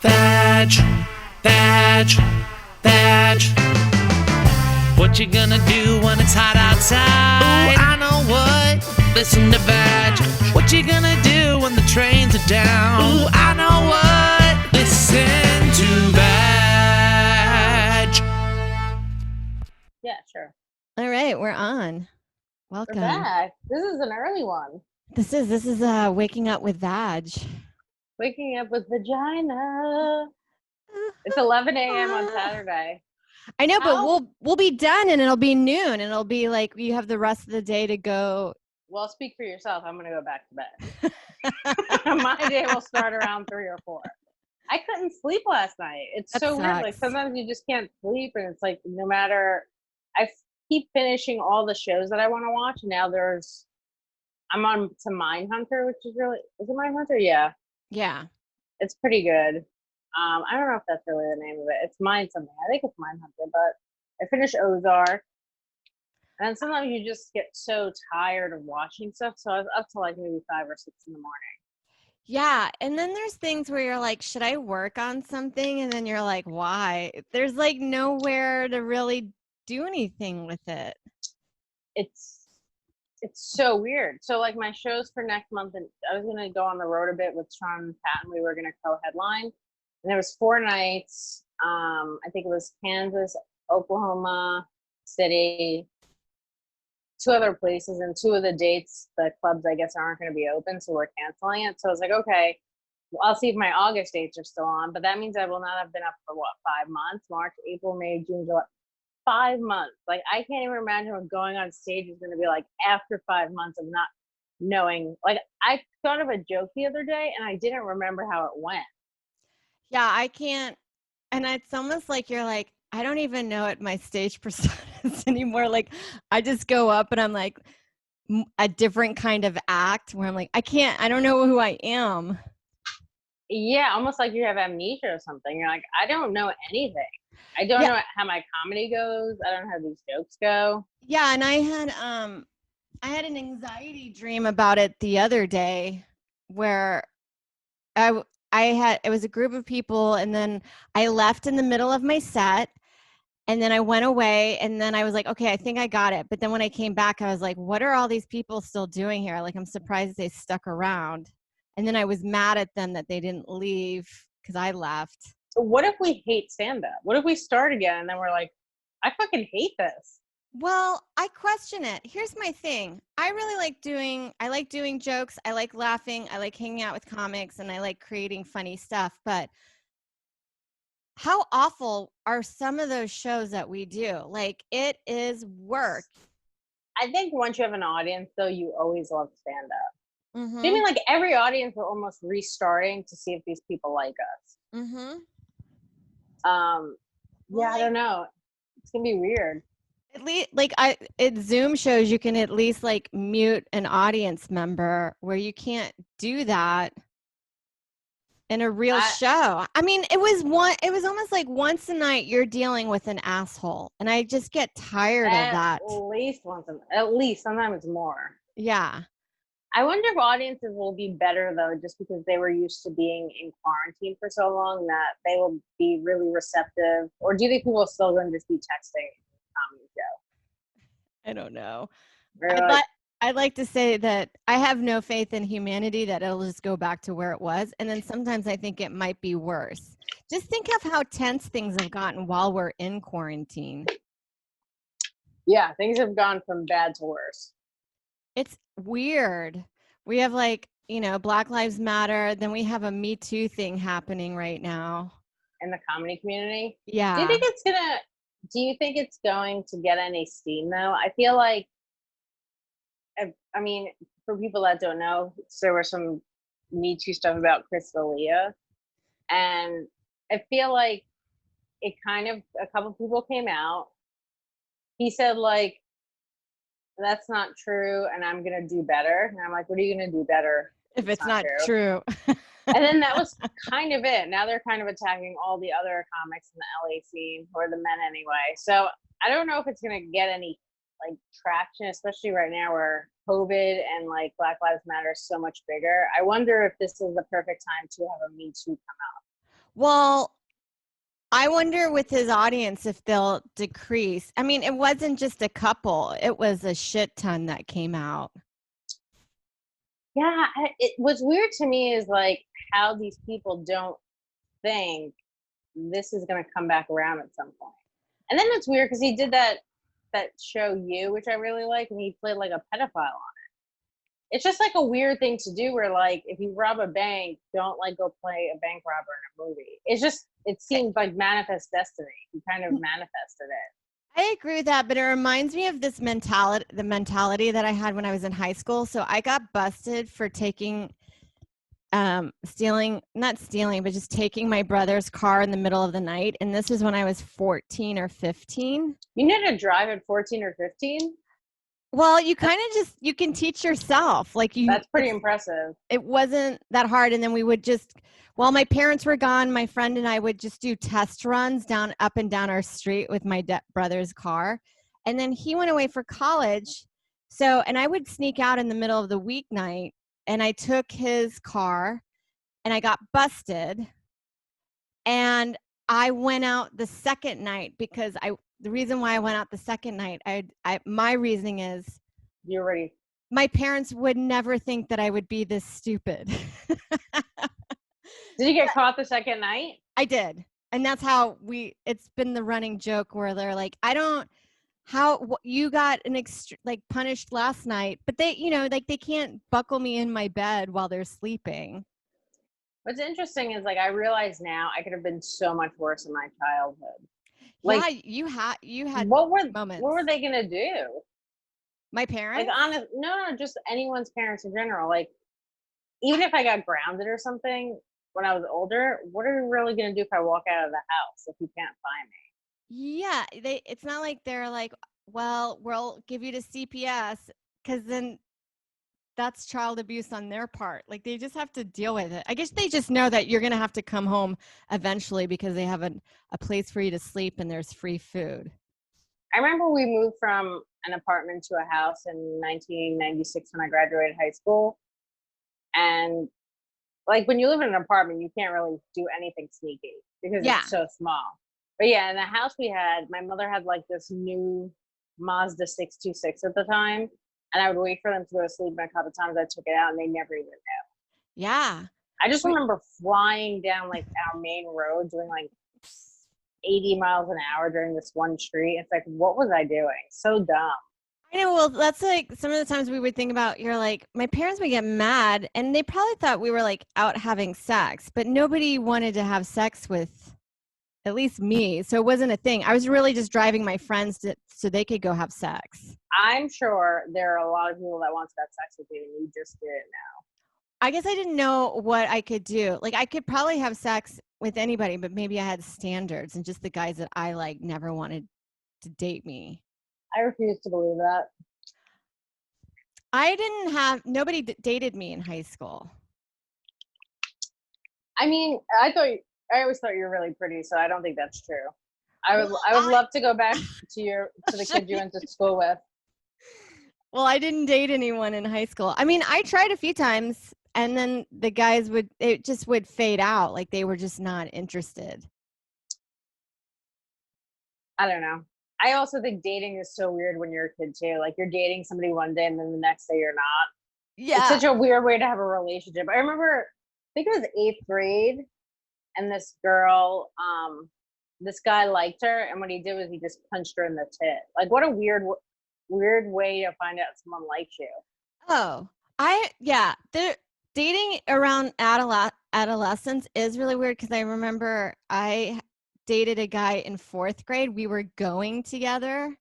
Vag, vag, vag. What you gonna do when it's hot outside? Ooh, I know what. Listen to Vag. What you gonna do when the trains are down? Ooh, I know what. Listen to Vag. Yeah, sure. All right, we're on. Welcome. We're back. This is an early one. This is Waking Up with Vag. Waking up with vagina. It's 11 a.m. on Saturday. I know, but we'll be done and it'll be noon and it'll be like you have the rest of the day to go. Well, speak for yourself. I'm going to go back to bed. My day will start around 3 or 4. I couldn't sleep last night. It's That so weird. sucks. Like sometimes you just can't sleep, and it's like no matter. I keep finishing all the shows that I want to watch. Now I'm on to Mindhunter, which is really, is it Mindhunter? Yeah, Yeah. it's pretty good. I don't know if that's really the name of it. It's Mind something. I think it's Mindhunter, but I finished Ozark. And then sometimes you just get so tired of watching stuff. So I was up to like maybe 5 or 6 in the morning. Yeah. And then there's things where you're like, should I work on something? And then you're like, why? There's like nowhere to really do anything with it. It's so weird. So like my shows for next month, and I was gonna go on the road a bit with Sean and Patton. We were gonna co-headline, and there was 4 nights. I think it was Kansas, Oklahoma City, 2 other places, and 2 of the dates, the clubs I guess aren't going to be open, so we're canceling it. So I was like, okay, well, I'll see if my August dates are still on, but that means I will not have been up for 5 months? March, April, May, June, July. 5 months. Like I can't even imagine what going on stage is going to be like after 5 months of not knowing. Like I thought of a joke the other day and I didn't remember how it went. Yeah, I can't. And it's almost like you're like, I don't even know what my stage persona is anymore. Like I just go up and I'm like a different kind of act where I'm like, I don't know who I am. Yeah, almost like you have amnesia or something. You're like, I don't know anything. I don't know how my comedy goes. I don't know how these jokes go. Yeah, and I had an anxiety dream about it the other day where it was a group of people and then I left in the middle of my set and then I went away and then I was like, okay, I think I got it. But then when I came back, I was like, what are all these people still doing here? Like, I'm surprised they stuck around. And then I was mad at them that they didn't leave because I left. So what if we hate stand-up? What if we start again and then we're like, I fucking hate this? Well, I question it. Here's my thing. I like doing jokes. I like laughing. I like hanging out with comics and I like creating funny stuff. But how awful are some of those shows that we do? Like it is work. I think once you have an audience though, you always love stand-up. Mm-hmm. So you mean like every audience we're almost restarting to see if these people like us? Mm-hmm. Yeah, I don't know. It's gonna be weird. At least at Zoom shows you can at least like mute an audience member where you can't do that in a real show. I mean, it was almost like once a night you're dealing with an asshole and I just get tired of that. At least sometimes more. Yeah. I wonder if audiences will be better though, just because they were used to being in quarantine for so long that they will be really receptive. Or do you think people are still going to just be texting comedy show? I don't know. Really? I'd like to say that I have no faith in humanity that it'll just go back to where it was. And then sometimes I think it might be worse. Just think of how tense things have gotten while we're in quarantine. Yeah, things have gone from bad to worse. It's weird. We have Black Lives Matter. Then we have a Me Too thing happening right now. In the comedy community? Yeah. Do you think it's going to get any steam though? I feel like, I mean, for people that don't know, there was some Me Too stuff about Chris D'Elia. And I feel like a couple people came out. He said like, that's not true and I'm going to do better. And I'm like, what are you going to do better if it's not true? And then that was kind of it. Now they're kind of attacking all the other comics in the LA scene, or the men anyway. So I don't know if it's going to get any like traction, especially right now where COVID and like Black Lives Matter is so much bigger. I wonder if this is the perfect time to have a Me Too come out. Well, I wonder with his audience if they'll decrease. I mean, it wasn't just a couple, it was a shit ton that came out. Yeah, what's weird to me is like how these people don't think this is going to come back around at some point. And then it's weird because he did that show You, which I really like, and he played like a pedophile on it. It's just like a weird thing to do where like if you rob a bank, don't like go play a bank robber in a movie. It's just it seemed like manifest destiny. He kind of manifested it. I agree with that, but it reminds me of this mentality, the mentality that I had when I was in high school. So I got busted for taking not stealing, but just taking my brother's car in the middle of the night. And this was when I was 14 or 15. You know to drive at 14 or 15? Well, you kind of just, you can teach yourself. That's pretty impressive. It wasn't that hard. And then we would just, while my parents were gone, my friend and I would just do test runs up and down our street with my brother's car. And then he went away for college. So, and I would sneak out in the middle of the weeknight, and I took his car and I got busted. And I went out the second night because the reason why I went out the second night, my reasoning is you're ready. My parents would never think that I would be this stupid. Did you get caught the second night? I did. And that's how it's been the running joke where they're like, you got punished last night, but they, they can't buckle me in my bed while they're sleeping. What's interesting is like I realize now I could have been so much worse in my childhood. Like, yeah, you had moments. What were they gonna do? My parents? Like no, just anyone's parents in general. Like even if I got grounded or something when I was older, what are we really gonna do if I walk out of the house if you can't find me? Yeah, it's not like they're like, well, we'll give you to CPS, because then that's child abuse on their part. Like they just have to deal with it. I guess they just know that you're going to have to come home eventually because they have a place for you to sleep and there's free food. I remember we moved from an apartment to a house in 1996 when I graduated high school. And like when you live in an apartment, you can't really do anything sneaky because it's so small. But yeah, in the house we had, my mother had like this new Mazda 626 at the time. And I would wait for them to go to sleep, and a couple of times I took it out and they never even knew. Yeah. I just remember flying down like our main road doing like 80 miles an hour during this one street. It's like, what was I doing? So dumb. I know. Well, that's like some of the times we would think about, you're like, my parents would get mad and they probably thought we were like out having sex, but nobody wanted to have sex with at least me. So it wasn't a thing. I was really just driving my friends so they could go have sex. I'm sure there are a lot of people that want to have sex with you and you just didn't know. I guess I didn't know what I could do. Like I could probably have sex with anybody, but maybe I had standards and just the guys that I like never wanted to date me. I refuse to believe that. Nobody dated me in high school. I mean, I always thought you were really pretty, so I don't think that's true. I would love to go back to the kid you went to school with. Well, I didn't date anyone in high school. I mean, I tried a few times and then the guys would fade out. Like they were just not interested. I don't know. I also think dating is so weird when you're a kid too. Like you're dating somebody one day and then the next day you're not. Yeah. It's such a weird way to have a relationship. I remember, I think it was 8th grade, and this girl, this guy liked her, and what he did was he just punched her in the tit. Like what a weird way to find out someone likes you. Oh, the dating around adolescence is really weird because I remember I dated a guy in 4th grade. We were going together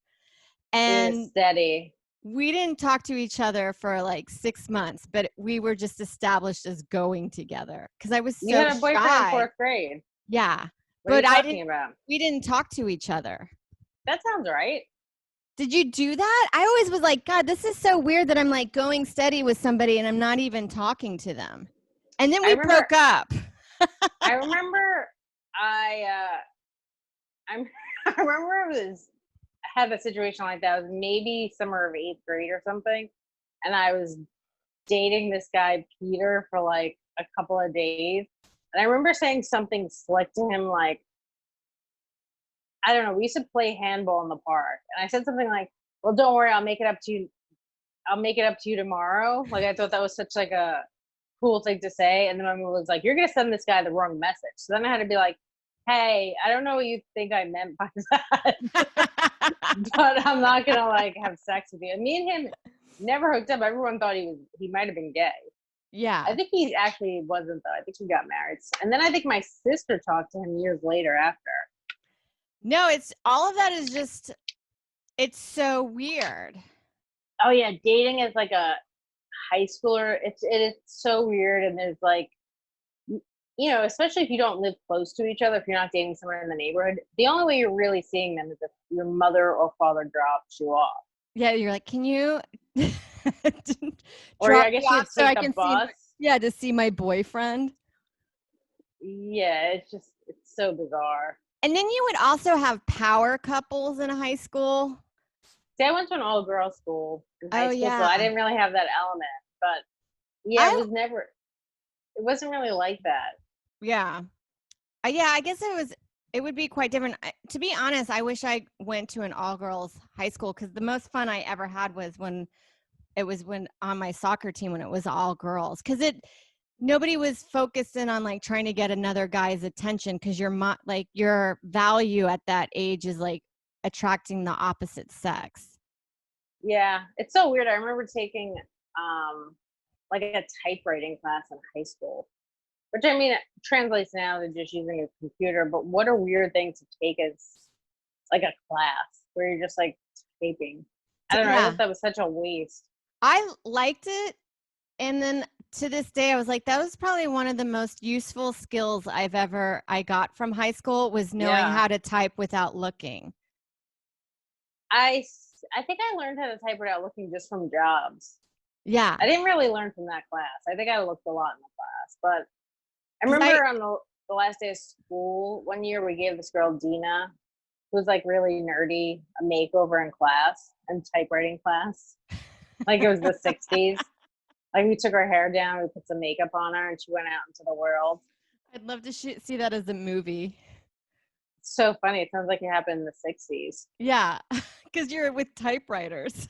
and steady. We didn't talk to each other for like 6 months, but we were just established as going together because I was so You had a boyfriend shy. in 4th grade. Yeah. What are you talking about? We didn't talk to each other. That sounds right. Did you do that? I always was like, God, this is so weird that I'm like going steady with somebody and I'm not even talking to them. And then we broke up. I remember I remember I had a situation like that. It was maybe summer of 8th grade or something. And I was dating this guy, Peter, for like a couple of days. And I remember saying something slick to him, like, I don't know, we used to play handball in the park. And I said something like, well, don't worry, I'll make it up to you. I'll make it up to you tomorrow. Like, I thought that was such like a cool thing to say. And then my mom was like, you're going to send this guy the wrong message. So then I had to be like, hey, I don't know what you think I meant by that, but I'm not going to like have sex with you. And me and him never hooked up. Everyone thought he might have been gay. Yeah. I think he actually wasn't though. I think he got married. And then I think my sister talked to him years later after. No, it's all of that is just, it's so weird. Oh yeah, dating as like a high schooler, it is so weird. And there's like, you know, especially if you don't live close to each other, if you're not dating someone in the neighborhood, the only way you're really seeing them is if your mother or father drops you off. Yeah, you're like, can you Or drop I guess me you off would so take I the can bus. to see my boyfriend. Yeah, it's so bizarre. And then you would also have power couples in high school. See, I went to an all-girls school in high school, so yeah. I didn't really have that element. But yeah, it wasn't really like that. Yeah. Yeah, I guess it would be quite different. To be honest, I wish I went to an all-girls high school because the most fun I ever had was when on my soccer team when it was all girls, because nobody was focused in on like trying to get another guy's attention, because your value at that age is like attracting the opposite sex. Yeah, it's so weird. I remember taking like a typewriting class in high school, which I mean it translates now to just using a computer, but what a weird thing to take as like a class where you're just like typing. I don't know. I thought that was such a waste. I liked it, and then to this day I was like, that was probably one of the most useful skills I got from high school, was knowing how to type without looking. I think I learned how to type without looking just from jobs. Yeah. I didn't really learn from that class. I think I looked a lot in the class, but I remember on the last day of school one year, we gave this girl, Dina, who was like really nerdy, a makeover in class and typewriting class. Like it was the 60s. Like we took her hair down, we put some makeup on her, and she went out into the world. I'd love to see that as a movie. It's so funny. It sounds like it happened in the 60s. Yeah, because you're with typewriters.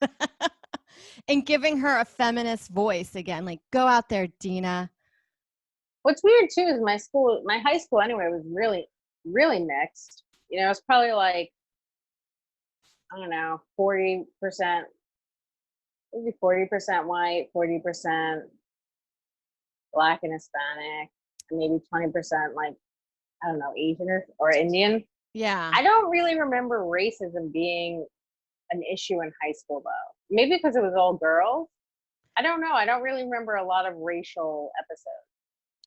And giving her a feminist voice again, like, go out there, Dina. What's weird too is my high school anyway was really, really mixed. You know, it's probably like, I don't know, 40%, maybe 40% white, 40% Black and Hispanic, and maybe 20% like, I don't know, Asian or Indian. Yeah. I don't really remember racism being an issue in high school though. Maybe because it was all girls. I don't know. I don't really remember a lot of racial episodes.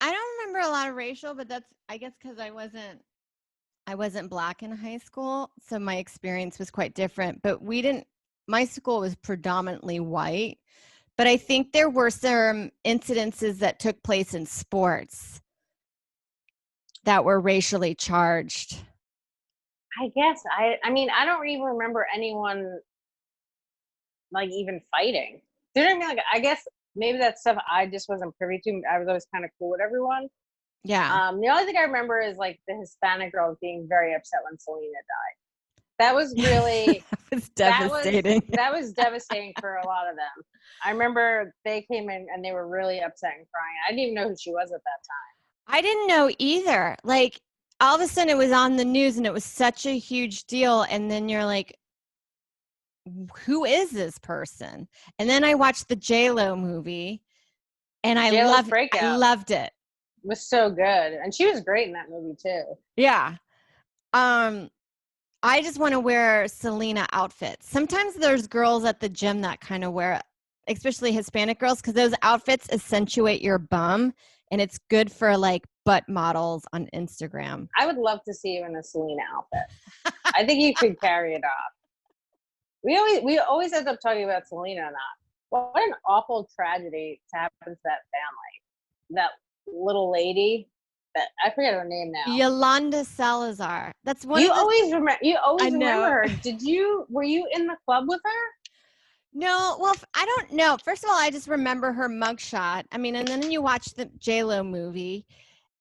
I don't remember a lot of racial, but that's, I guess, because I wasn't Black in high school, so my experience was quite different. But my school was predominantly white, but I think there were some incidences that took place in sports that were racially charged. I guess I mean, I don't even remember anyone like even fighting. Do you know what I mean? Like, I guess maybe that's stuff I just wasn't privy to. I was always kind of cool with everyone. Yeah. The only thing I remember is like the Hispanic girls being very upset when Selena died. That was really that was devastating. That was devastating for a lot of them. I remember they came in and they were really upset and crying. I didn't even know who she was at that time. I didn't know either. Like all of a sudden it was on the news and it was such a huge deal. And then you're like, who is this person? And then I watched the J-Lo movie and I loved it. It was so good. And she was great in that movie too. Yeah. I just want to wear Selena outfits. Sometimes there's girls at the gym that kind of wear, especially Hispanic girls, because those outfits accentuate your bum and it's good for like butt models on Instagram. I would love to see you in a Selena outfit. I think you could carry it off. We always end up talking about Selena and that. What an awful tragedy to happen to that family. That little lady, that I forget her name now. Yolanda Salazar. That's one. You always remember her. Were you in the club with her? No, well, I don't know. First of all, I just remember her mugshot. I mean, and then you watch the J-Lo movie,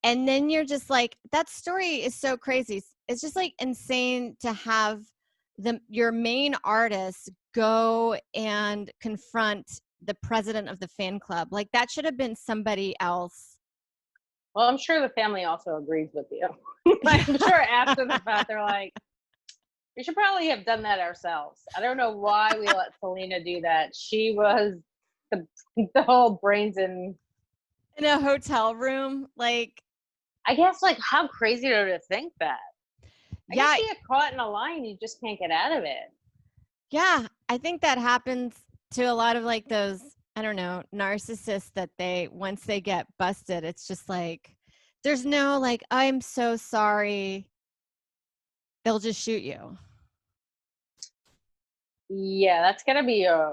And then you're just like, that story is so crazy. It's just like insane to have your main artist go and confront the president of the fan club. Like that should have been somebody else. Well, I'm sure the family also agrees with you. I'm sure after the fact, they're like, we should probably have done that ourselves. I don't know why we let Selena do that. She was the whole brains in a hotel room. Like, I guess, like, how crazy to think that. I yeah, guess you get caught in a line, you just can't get out of it. yeah. I think that happens to a lot of like those, I don't know, narcissists that once they get busted, it's just like, there's no like, I'm so sorry. They'll just shoot you. Yeah, that's gonna be I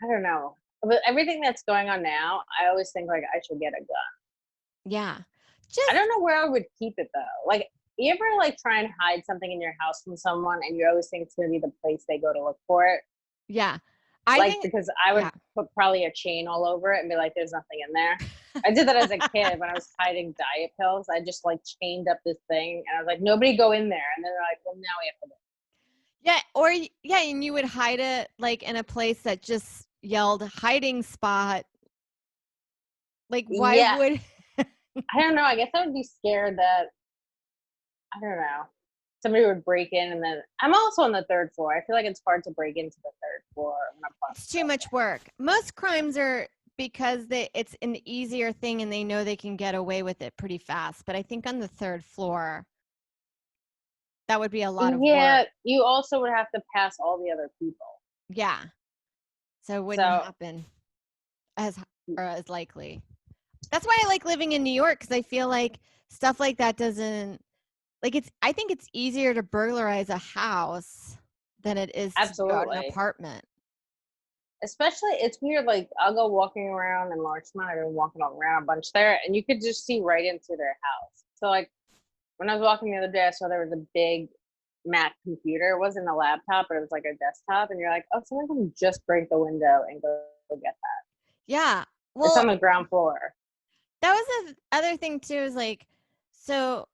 don't know. But everything that's going on now, I always think like I should get a gun. Yeah. I don't know where I would keep it though. Like, you ever like try and hide something in your house from someone and you always think it's gonna be the place they go to look for it? Yeah. Because I would put probably a chain all over it and be like, there's nothing in there. I did that as a kid when I was hiding diet pills. I just like chained up this thing and I was like, nobody go in there. And then they're like, well, now we have to. Yeah, and you would hide it like in a place that just yelled hiding spot. Like, why would I don't know. I guess I would be scared that, I don't know, somebody would break in. And then I'm also on the third floor. I feel like it's hard to break into the third floor. It's too much work. Most crimes are because it's an easier thing and they know they can get away with it pretty fast. But I think on the third floor, that would be a lot of work. Yeah, you also would have to pass all the other people. Yeah. So it wouldn't happen as likely. That's why I like living in New York, because I feel like stuff like that doesn't, like, I think it's easier to burglarize a house than it is to go out an apartment. Especially, it's weird, like, I'll go walking around in Larchmont. I've been walking around a bunch there, and you could just see right into their house. So, like, when I was walking the other day, I saw there was a big Mac computer. It wasn't a laptop, but it was like a desktop. And you're like, oh, someone can just break the window and go get that. Yeah. Well, it's on the ground floor. That was the other thing, too, is like, so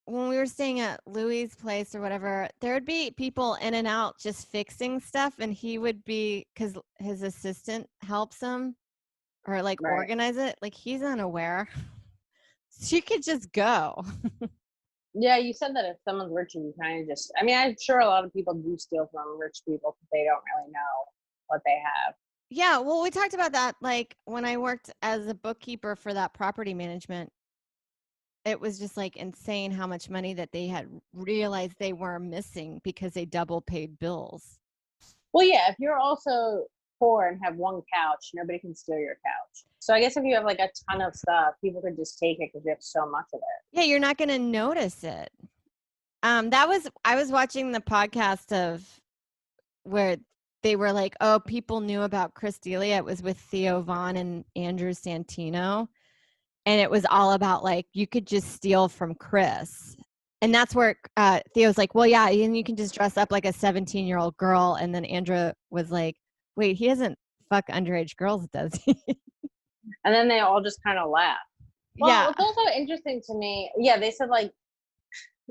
when we were staying at Louis' place or whatever, there would be people in and out just fixing stuff. And he would be, because his assistant helps him or like organize it. Like, he's unaware. She could just go. Yeah, you said that if someone's rich, you kind of just, I mean, I'm sure a lot of people do steal from rich people because they don't really know what they have. Yeah, well, we talked about that, like, when I worked as a bookkeeper for that property management. It was just, like, insane how much money that they had realized they were missing because they double paid bills. Well, yeah, if you're also poor and have one couch, nobody can steal your couch. So I guess if you have, like, a ton of stuff, people could just take it because you have so much of it. Yeah, you're not going to notice it. I was watching the podcast of where they were like, oh, people knew about Chris D'Elia. It was with Theo Vaughn and Andrew Santino. And it was all about, like, you could just steal from Chris. And that's where Theo's like, well, yeah, and you can just dress up like a 17-year-old girl. And then Andrew was like, wait, he doesn't fuck underage girls, does he? And then they all just kind of laugh. Well, yeah. It's also interesting to me. Yeah, they said, like,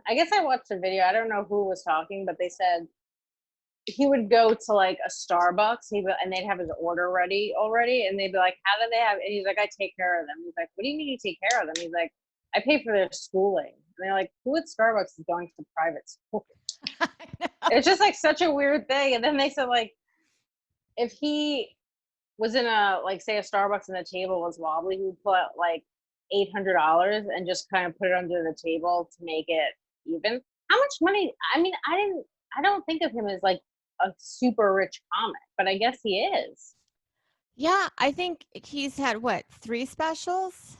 I guess I watched the video. I don't know who was talking, but they said he would go to like a Starbucks and they'd have his order ready already. And they'd be like, how do they have, and he's like, I take care of them. He's like, what do you mean you take care of them? He's like, I pay for their schooling. And they're like, who at Starbucks is going to private school? It's just like such a weird thing. And then they said, like, if he was in a, like, say a Starbucks and the table was wobbly, he would put like $800 and just kind of put it under the table to make it even. How much money? I mean, I don't think of him as like a super rich comic, but I guess he is. Yeah, I think he's had, what, 3 specials?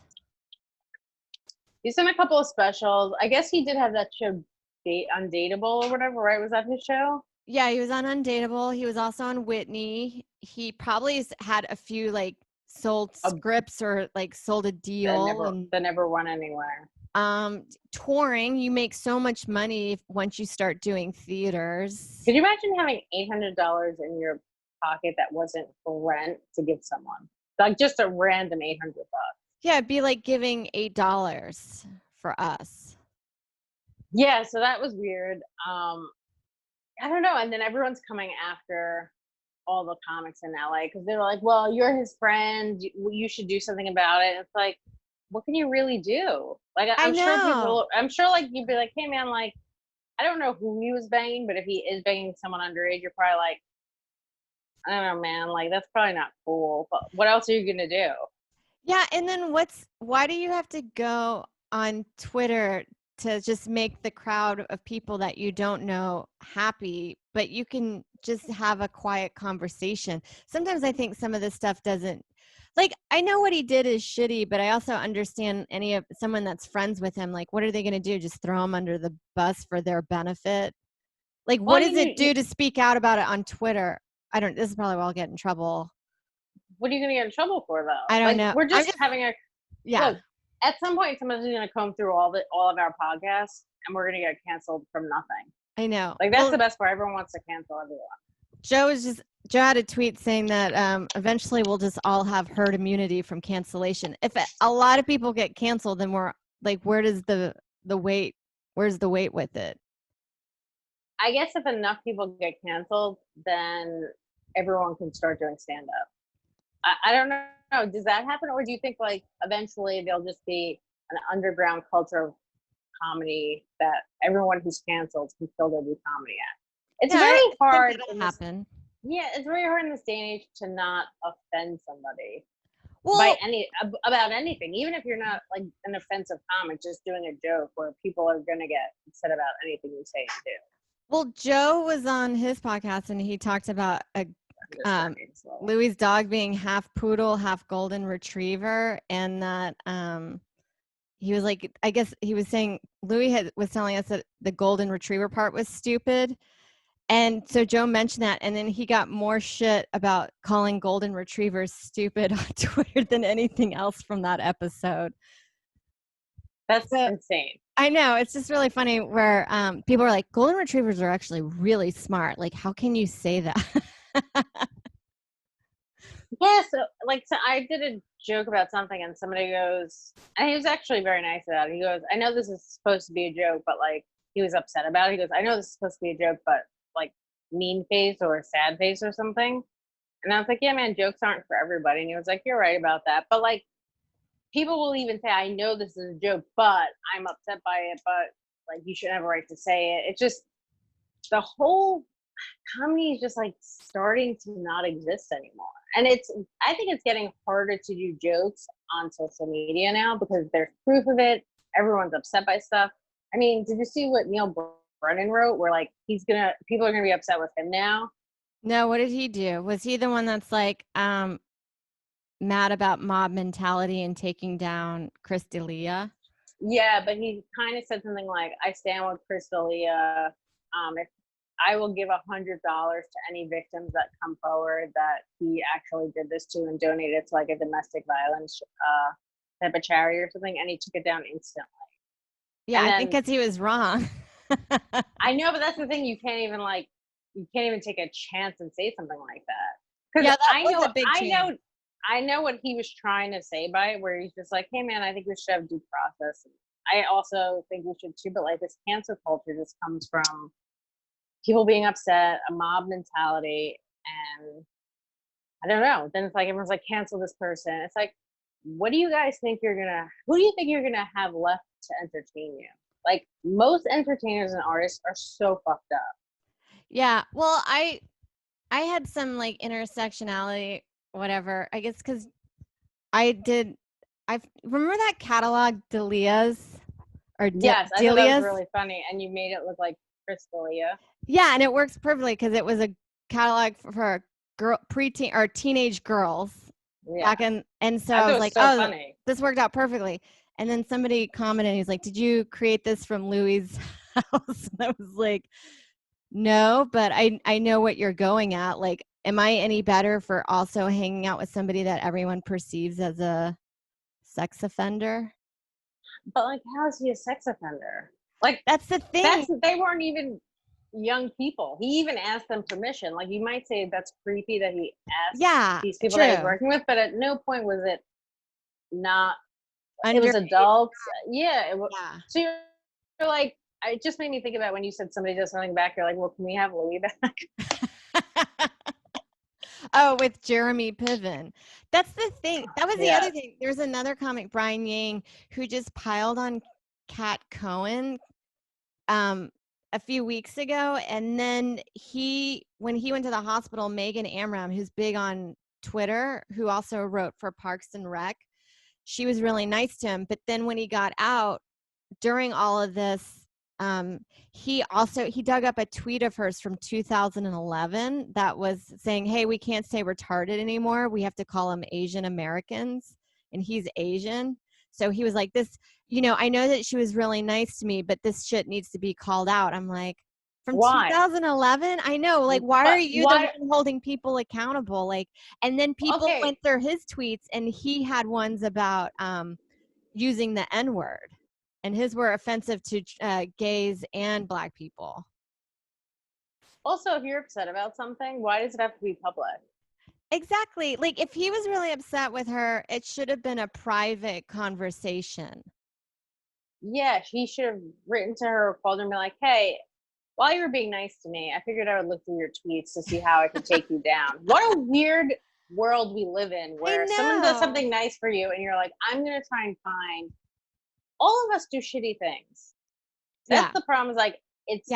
He's done a couple of specials. I guess he did have that show, Undateable or whatever, right? Was that his show? Yeah, he was on Undateable. He was also on Whitney. He probably has had a few, like, sold scripts or, like, sold a deal. That never went anywhere. Touring, you make so much money once you start doing theaters. Could you imagine having $800 in your pocket that wasn't for rent to give someone? Like, just a random $800. Yeah, it'd be like giving $8 for us. Yeah, so that was weird. I don't know. And then everyone's coming after all the comics in LA because they're like, well, you're his friend. You should do something about it. And it's like, what can you really do? Like, I I'm sure like you'd be like, hey man, like, I don't know who he was banging, but if he is banging someone underage, you're probably like, I don't know, man, like that's probably not cool. But what else are you gonna do? Yeah, and then why do you have to go on Twitter to just make the crowd of people that you don't know happy, but you can just have a quiet conversation? Sometimes I think some of this stuff doesn't, like, I know what he did is shitty, but I also understand someone that's friends with him, like, what are they going to do? Just throw him under the bus for their benefit? Like, Well, what I does mean, it do to speak out about it on Twitter? This is probably where I'll get in trouble. what are you gonna get in trouble for though? I don't Like, know. we're just having a Yeah. look. At some point, somebody's gonna comb through all of our podcasts, and we're gonna get canceled from nothing. I know. Like that's the best part. Everyone wants to cancel everyone. Joe had a tweet saying that eventually we'll just all have herd immunity from cancellation. If a lot of people get canceled, then we're like, where's the weight with it? I guess if enough people get canceled, then everyone can start doing stand up. I don't know. Does that happen, or do you think like eventually there'll just be an underground culture of comedy that everyone who's canceled can still go do comedy at? It's very hard. Happen. Yeah, it's very hard in this day and age to not offend somebody Well, about anything, even if you're not like an offensive comic, just doing a joke where people are gonna get upset about anything you say and do. Well, Joe was on his podcast and he talked about Louie's dog being half poodle, half golden retriever, and that he was like, I guess he was saying Louie was telling us that the golden retriever part was stupid. And so Joe mentioned that, and then he got more shit about calling golden retrievers stupid on Twitter than anything else from that episode. That's insane. I know. It's just really funny where people are like, golden retrievers are actually really smart. Like, how can you say that? Yeah, so I did a joke about something and somebody goes, and he was actually very nice about it. He goes, I know this is supposed to be a joke, but like he was upset about it. He goes, I know this is supposed to be a joke, but like mean face or sad face or something. And I was like, yeah, man, jokes aren't for everybody. And he was like, you're right about that. But like people will even say, I know this is a joke, but I'm upset by it, but like you should have a right to say it. It's just the whole comedy is just like starting to not exist anymore. And I think it's getting harder to do jokes on social media now because there's proof of it. Everyone's upset by stuff. I mean, did you see what Neil Brennan wrote where like people are gonna be upset with him now? No, what did he do? Was he the one that's like mad about mob mentality and taking down Chris D'Elia? Yeah, but he kind of said something like, I stand with Chris D'Elia. If I will give $100 to any victims that come forward that he actually did this to and donate it to like a domestic violence type of charity or something, and he took it down instantly. Yeah, I think because he was wrong. I know, but that's the thing. You can't even take a chance and say something like that. Because I know what he was trying to say by it, where he's just like, hey man, I think we should have due process. I also think we should too, but like this cancel culture just comes from people being upset, a mob mentality, and I don't know. Then it's like everyone's like, cancel this person. It's like, who do you think you're gonna have left to entertain you? Like most entertainers and artists are so fucked up. Yeah. Well, I had some like intersectionality, whatever, I guess, because I remember that catalog D'Elia's yes, I thought that was really funny, and you made it look like Chris D'Elia. Yeah, and it works perfectly because it was a catalog for preteen or teenage girls. Yeah. And so I was like, funny. This worked out perfectly. And then somebody commented, he's like, did you create this from Louie's house? And I was like, no, but I know what you're going at. Like, am I any better for also hanging out with somebody that everyone perceives as a sex offender? But like, how is he a sex offender? Like, that's the thing. They weren't even young people. He even asked them permission. Like, you might say that's creepy that he asked these people that he's working with, but at no point was it not it was Underage. adults. Yeah. Yeah. So you're like, it just made me think about when you said somebody does something back. You're like, well, can we have Louis back? Oh, with Jeremy Piven. That's the thing. That was the other Yes. thing. There's another comic, Brian Yang, who just piled on Kat Cohen a few weeks ago. And then when he went to the hospital, Megan Amram, who's big on Twitter, who also wrote for Parks and Rec, she was really nice to him. But then when he got out during all of this, he dug up a tweet of hers from 2011 that was saying, hey, we can't say retarded anymore. We have to call them Asian Americans. And he's Asian. So he was like, this, I know that she was really nice to me, but this shit needs to be called out. I'm like, from Why? 2011? I know. Like, why But are you why- the one holding people accountable? Like, and then people Okay. went through his tweets and he had ones about using the N-word. And his were offensive to gays and Black people. Also, if you're upset about something, why does it have to be public? Exactly. Like, if he was really upset with her, it should have been a private conversation. Yeah, he should have written to her or called her and been like, hey, while you were being nice to me, I figured I would look through your tweets to see how I could take you down. What a weird world we live in where someone does something nice for you and you're like, I'm going to try and find. All of us do shitty things. That's the problem. Is like it's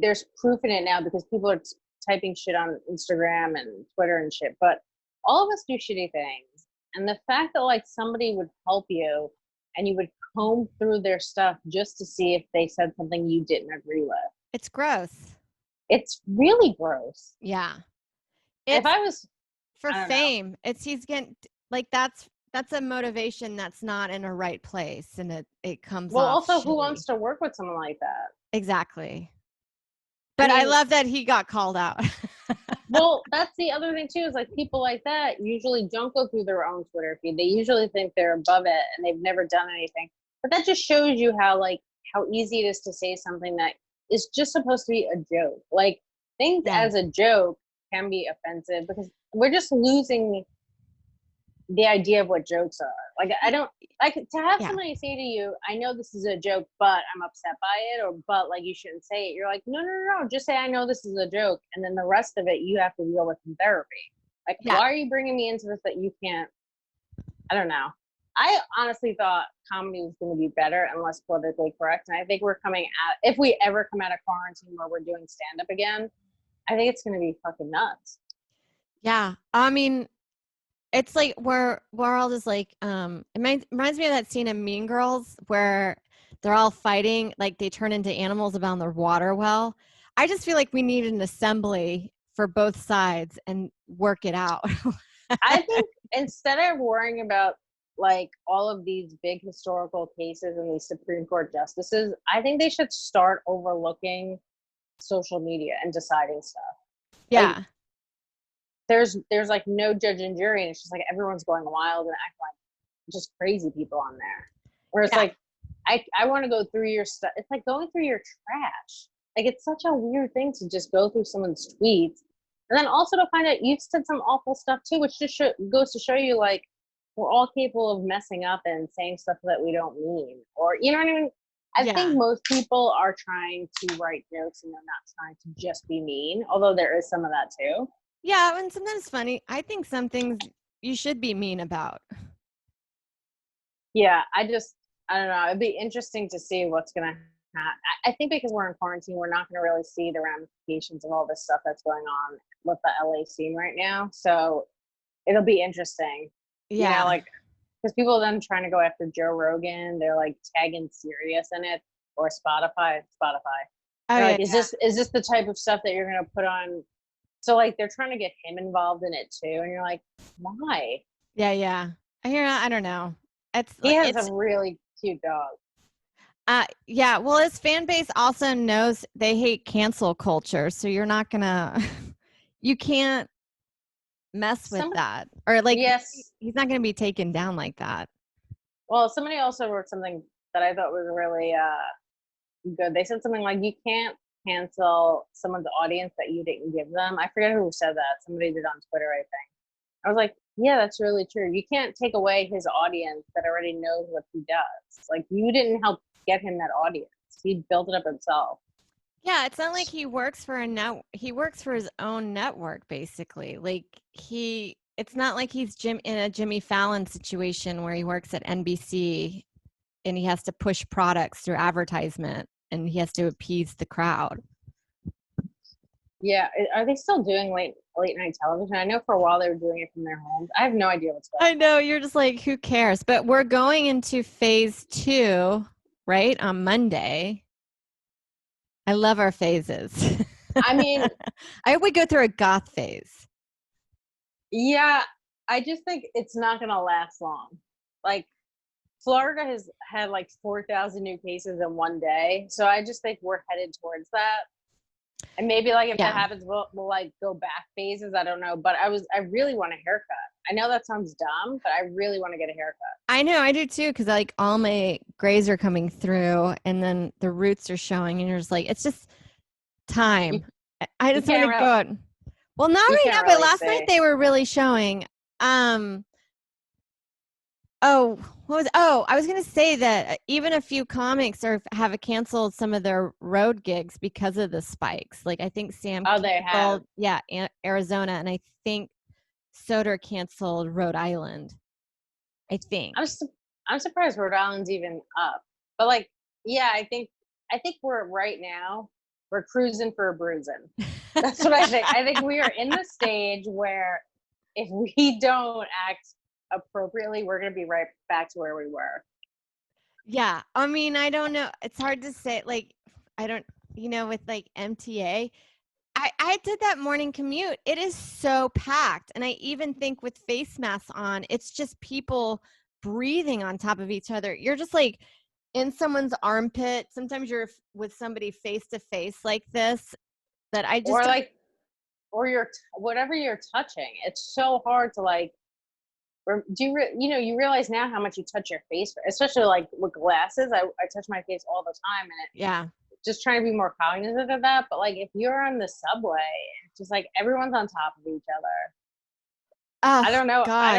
there's proof in it now because people are typing shit on Instagram and Twitter and shit. But all of us do shitty things, and the fact that like somebody would help you and you would comb through their stuff just to see if they said something you didn't agree with. It's gross. It's really gross. Yeah. If I was for fame, he's getting like that's a motivation that's not in a right place, and it comes well. off Also, shitty. who wants to work with someone like that? Exactly. But I love that he got called out. Well, that's the other thing too, is like people like that usually don't go through their own Twitter feed. They usually think they're above it and they've never done anything. But that just shows you how easy it is to say something that is just supposed to be a joke. Like things as a joke can be offensive because we're just losing the idea of what jokes are. Like I don't like to have somebody say to you, I know this is a joke, but I'm upset by it, or but like you shouldn't say it. You're like, no, just say I know this is a joke, and then the rest of it you have to deal with in therapy. Like why are you bringing me into this that you can't? I don't know. I honestly thought comedy was going to be better and less politically correct, and I think we're coming at, if we ever come out of quarantine where we're doing stand up again, I think it's going to be fucking nuts. Yeah, I mean, it's like we're all just like it reminds me of that scene in Mean Girls where they're all fighting, like they turn into animals around the water well. I just feel like we need an assembly for both sides and work it out. I think instead of worrying about like all of these big historical cases and these Supreme Court justices, I think they should start overlooking social media and deciding stuff. Yeah. Like, there's like no judge and jury, and it's just like everyone's going wild and acting like just crazy people on there. Where it's like, I want to go through your stuff. It's like going through your trash. Like it's such a weird thing to just go through someone's tweets, and then also to find out you've said some awful stuff too, which just goes to show you like we're all capable of messing up and saying stuff that we don't mean, or you know what I mean. I think most people are trying to write jokes and they're not trying to just be mean, although there is some of that too. Yeah, and sometimes funny. I think some things you should be mean about. Yeah, I don't know. It'd be interesting to see what's going to happen. I think because we're in quarantine, we're not going to really see the ramifications of all this stuff that's going on with the LA scene right now. So it'll be interesting. Yeah. You know, like, because people then trying to go after Joe Rogan, they're like tagging Sirius in it or Spotify. Oh, like, is this the type of stuff that you're going to put on? So like they're trying to get him involved in it too, and you're like, why? Yeah. I don't know. He has a really cute dog. Yeah. Well, his fan base also knows they hate cancel culture, so you're not gonna, you can't mess with that, or like, he's not gonna be taken down like that. Well, somebody also wrote something that I thought was really good. They said something like, you can't cancel someone's audience that you didn't give them. I forget who said that. Somebody did on Twitter, I think. I was like, yeah, that's really true. You can't take away his audience that already knows what he does. Like, you didn't help get him that audience. He built it up himself. Yeah, it's not like he works for he works for his own network basically. Like it's not like he's in a Jimmy Fallon situation where he works at NBC and he has to push products through advertisement and he has to appease the crowd. Yeah, are they still doing late night television? I know for a while they were doing it from their homes. I have no idea what's going on. I know, you're just like, who cares? But we're going into phase 2, right? On Monday. I love our phases. I mean, I would go through a goth phase. yeah, I just think it's not going to last long. Like, Florida has had like 4,000 new cases in one day. So I just think we're headed towards that. And maybe like if that happens, we'll like go back phases. I don't know. But I really want a haircut. I know that sounds dumb, but I really want to get a haircut. I know, I do too, because like all my grays are coming through and then the roots are showing and you're just like, it's just time. I just want to go. Well, not right now, but last night they were really showing. I was going to say that even a few comics have canceled some of their road gigs because of the spikes. Like I think Sam they have. Yeah, Arizona, and I think Soder canceled Rhode Island. I think. I'm surprised Rhode Island's even up. But like, yeah, I think we're right now, we're cruising for a bruisin. That's what I think. I think we are in the stage where if we don't act appropriately, we're going to be right back to where we were. Yeah. I mean, I don't know. It's hard to say. Like, I don't, with like MTA, I did that morning commute. It is so packed. And I even think with face masks on, it's just people breathing on top of each other. You're just like in someone's armpit. Sometimes you're with somebody face to face like this that I just. Or you're, whatever you're touching. It's so hard to like, you realize now how much you touch your face, especially like with glasses. I touch my face all the time, and just trying to be more cognizant of that. But like if you're on the subway, it's just like everyone's on top of each other. I don't know. God.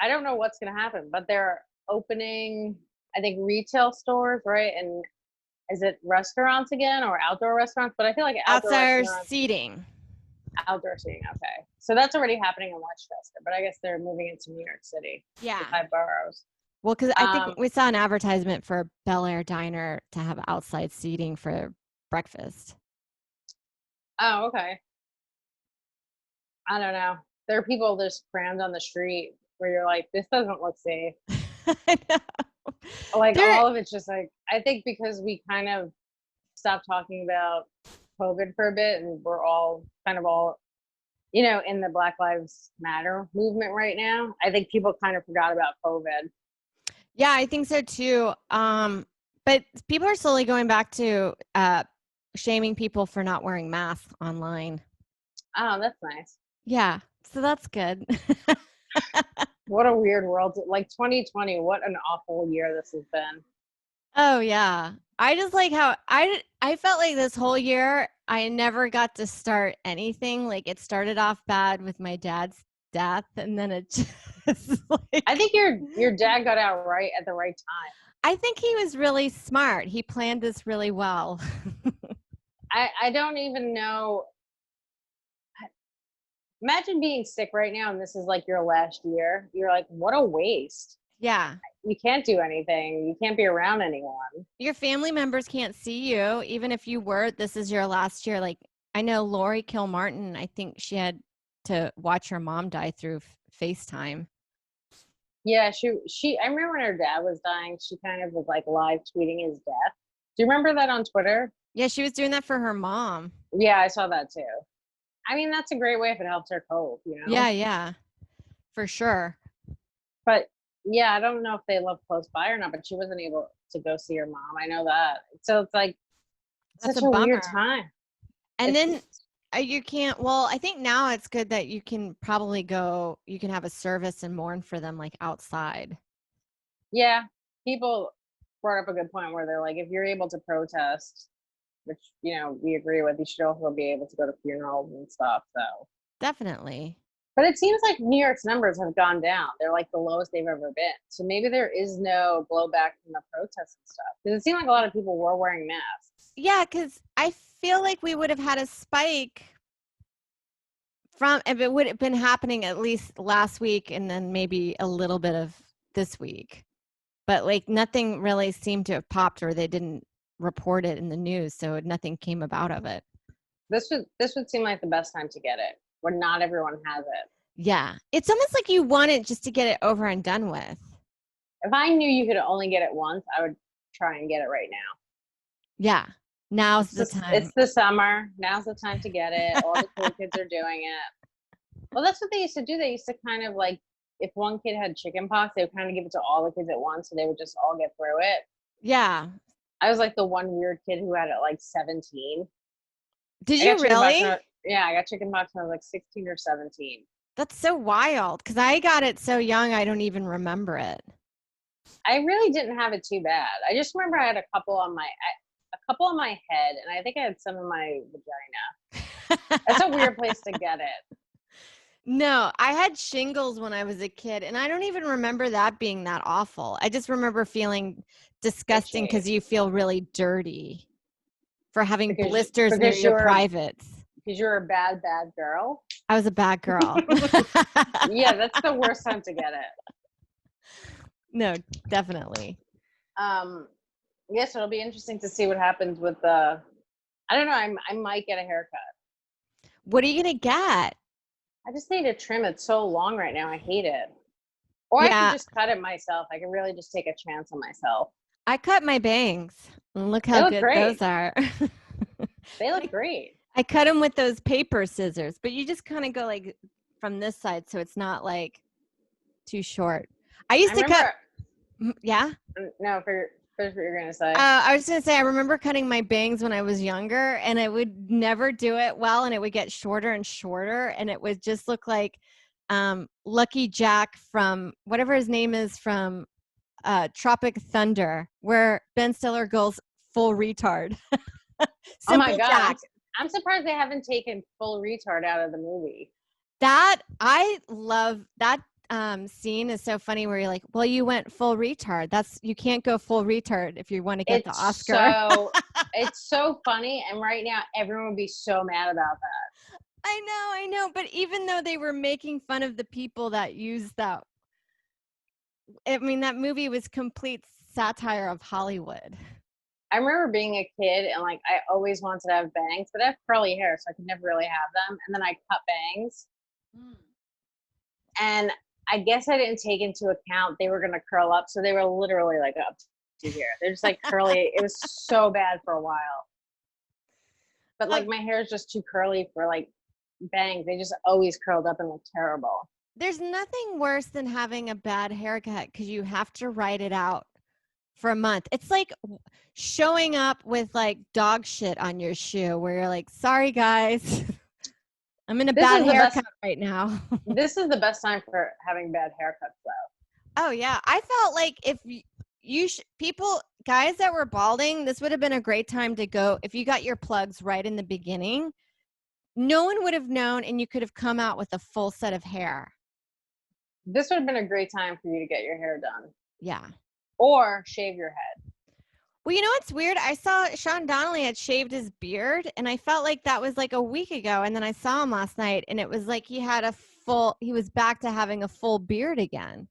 I don't know what's gonna happen. But they're opening, I think, retail stores, right? And is it restaurants again or outdoor restaurants? But I feel like outdoor seating. Outdoor seating, okay. So that's already happening in Westchester, but I guess they're moving it to New York City. Yeah. The 5 boroughs. Well, because I think we saw an advertisement for Bel Air Diner to have outside seating for breakfast. Oh, okay. I don't know. There are people just crammed on the street where you're like, this doesn't look safe. I know. Like all of it's just like, I think because we kind of stopped talking about COVID for a bit and we're all kind of in the Black Lives Matter movement right now. I think people kind of forgot about COVID. Yeah, I think so too. But people are slowly going back to shaming people for not wearing masks online. Oh, that's nice. Yeah, so that's good. What a weird world. Like 2020, what an awful year this has been. Oh, yeah. I just like how I felt like this whole year I never got to start anything. Like it started off bad with my dad's death, and then it just like, I think your dad got out right at the right time. I think he was really smart. He planned this really well. I don't even know. Imagine being sick right now and this is like your last year. You're like, what a waste. Yeah. You can't do anything. You can't be around anyone. Your family members can't see you. Even if you were, this is your last year. Like I know Lori Kilmartin, I think she had to watch her mom die through FaceTime. Yeah, she I remember when her dad was dying, she kind of was like live tweeting his death. Do you remember that on Twitter? Yeah, she was doing that for her mom. Yeah, I saw that too. I mean, that's a great way if it helps her cope, Yeah, for sure. But yeah, I don't know if they live close by or not, but she wasn't able to go see her mom. I know that. So it's like that's such a weird time. And then you can't, well, I think now it's good that you can probably go, you can have a service and mourn for them like outside. Yeah, people brought up a good point where they're like, if you're able to protest, which, we agree with, you should also be able to go to funerals and stuff. So definitely. But it seems like New York's numbers have gone down. They're like the lowest they've ever been. So maybe there is no blowback from the protests and stuff. Because it seemed like a lot of people were wearing masks. Yeah, because I feel like we would have had a spike from if it would have been happening at least last week and then maybe a little bit of this week. But like nothing really seemed to have popped, or they didn't report it in the news, so nothing came about of it. This would seem like the best time to get it, where not everyone has it. Yeah. It's almost like you want it just to get it over and done with. If I knew you could only get it once, I would try and get it right now. Yeah. Now's the time. It's the summer. Now's the time to get it. All the cool kids are doing it. Well, that's what they used to do. They used to kind of like, if one kid had chicken pox, they would kind of give it to all the kids at once, so they would just all get through it. Yeah. I was like the one weird kid who had it like 17. Did you really? Yeah, I got chicken pox when I was like 16 or 17. That's so wild, because I got it so young I don't even remember it. I really didn't have it too bad. I just remember I had a couple on my head, and I think I had some in my vagina. That's a weird place to get it. No, I had shingles when I was a kid, and I don't even remember that being that awful. I just remember feeling disgusting because you feel really dirty for having blisters near your privates. Because you're a bad girl. I was a bad girl. Yeah, that's the worst time to get it. No, definitely. Yes, it'll be interesting to see what happens with the. I don't know. I might get a haircut. What are you gonna get? I just need to trim it so long right now. I hate it. Or I could just cut it myself. I can really just take a chance on myself. I cut my bangs. Look how good those are. They look great. I cut them with those paper scissors, but you just kind of go like from this side, so it's not like too short. I used to cut. Yeah. No, for what you're gonna say. I was gonna say I remember cutting my bangs when I was younger, and I would never do it well, and it would get shorter and shorter, and it would just look like Lucky Jack from whatever his name is from Tropic Thunder, where Ben Stiller goes full retard. Oh my God. Jack. I'm surprised they haven't taken full retard out of the movie. That I love that scene is so funny where you're like, well, you went full retard. You can't go full retard if you want to get the Oscar. It's so funny, and right now everyone would be so mad about that. I know. But even though they were making fun of the people that used that, I mean, that movie was complete satire of Hollywood. I remember being a kid and like I always wanted to have bangs, but I have curly hair, so I could never really have them. And then I cut bangs. And I guess I didn't take into account they were going to curl up. So they were literally like up to here. They're just like curly. It was so bad for a while. But like my hair is just too curly for like bangs. They just always curled up and looked terrible. There's nothing worse than having a bad haircut because you have to write it out for a month. It's like showing up with like dog shit on your shoe where you're like, sorry guys. I'm in a bad haircut right now. This is the best time for having bad haircuts, though. Oh, yeah. I felt like if guys that were balding, this would have been a great time to go. If you got your plugs right in the beginning, no one would have known, and you could have come out with a full set of hair. This would have been a great time for you to get your hair done. Yeah. Or shave your head. Well, you know what's weird? I saw Sean Donnelly had shaved his beard, and I felt like that was like a week ago. And then I saw him last night, and it was like he was back to having a full beard again.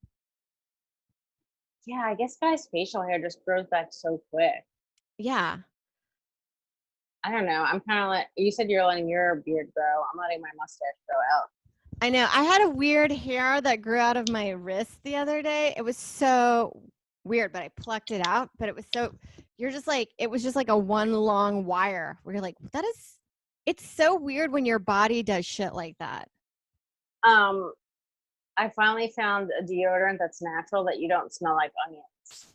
Yeah, I guess guys' facial hair just grows back so quick. Yeah. I don't know. I'm kind of like, you said you're letting your beard grow. I'm letting my mustache grow out. I know. I had a weird hair that grew out of my wrist the other day. It was so weird, but I plucked it out. But it was it was just like a one long wire where you're like, it's so weird when your body does shit like that. I finally found a deodorant that's natural that you don't smell like onions.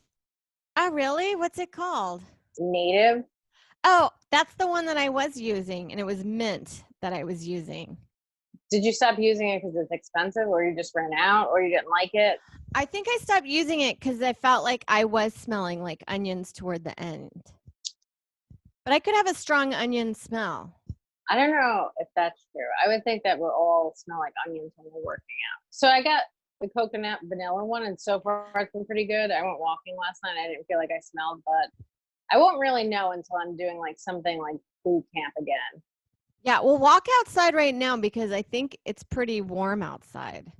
Oh, really? What's it called? Native. Oh, that's the one that I was using, and it was mint that I was using. Did you stop using it because it's expensive, or you just ran out, or you didn't like it? I think I stopped using it because I felt like I was smelling like onions toward the end. But I could have a strong onion smell. I don't know if that's true. I would think that we're all smell like onions when we're working out. So I got the coconut vanilla one, and so far it's been pretty good. I went walking last night. I didn't feel like I smelled, but I won't really know until I'm doing like something like boot camp again. Yeah, we'll walk outside right now because I think it's pretty warm outside.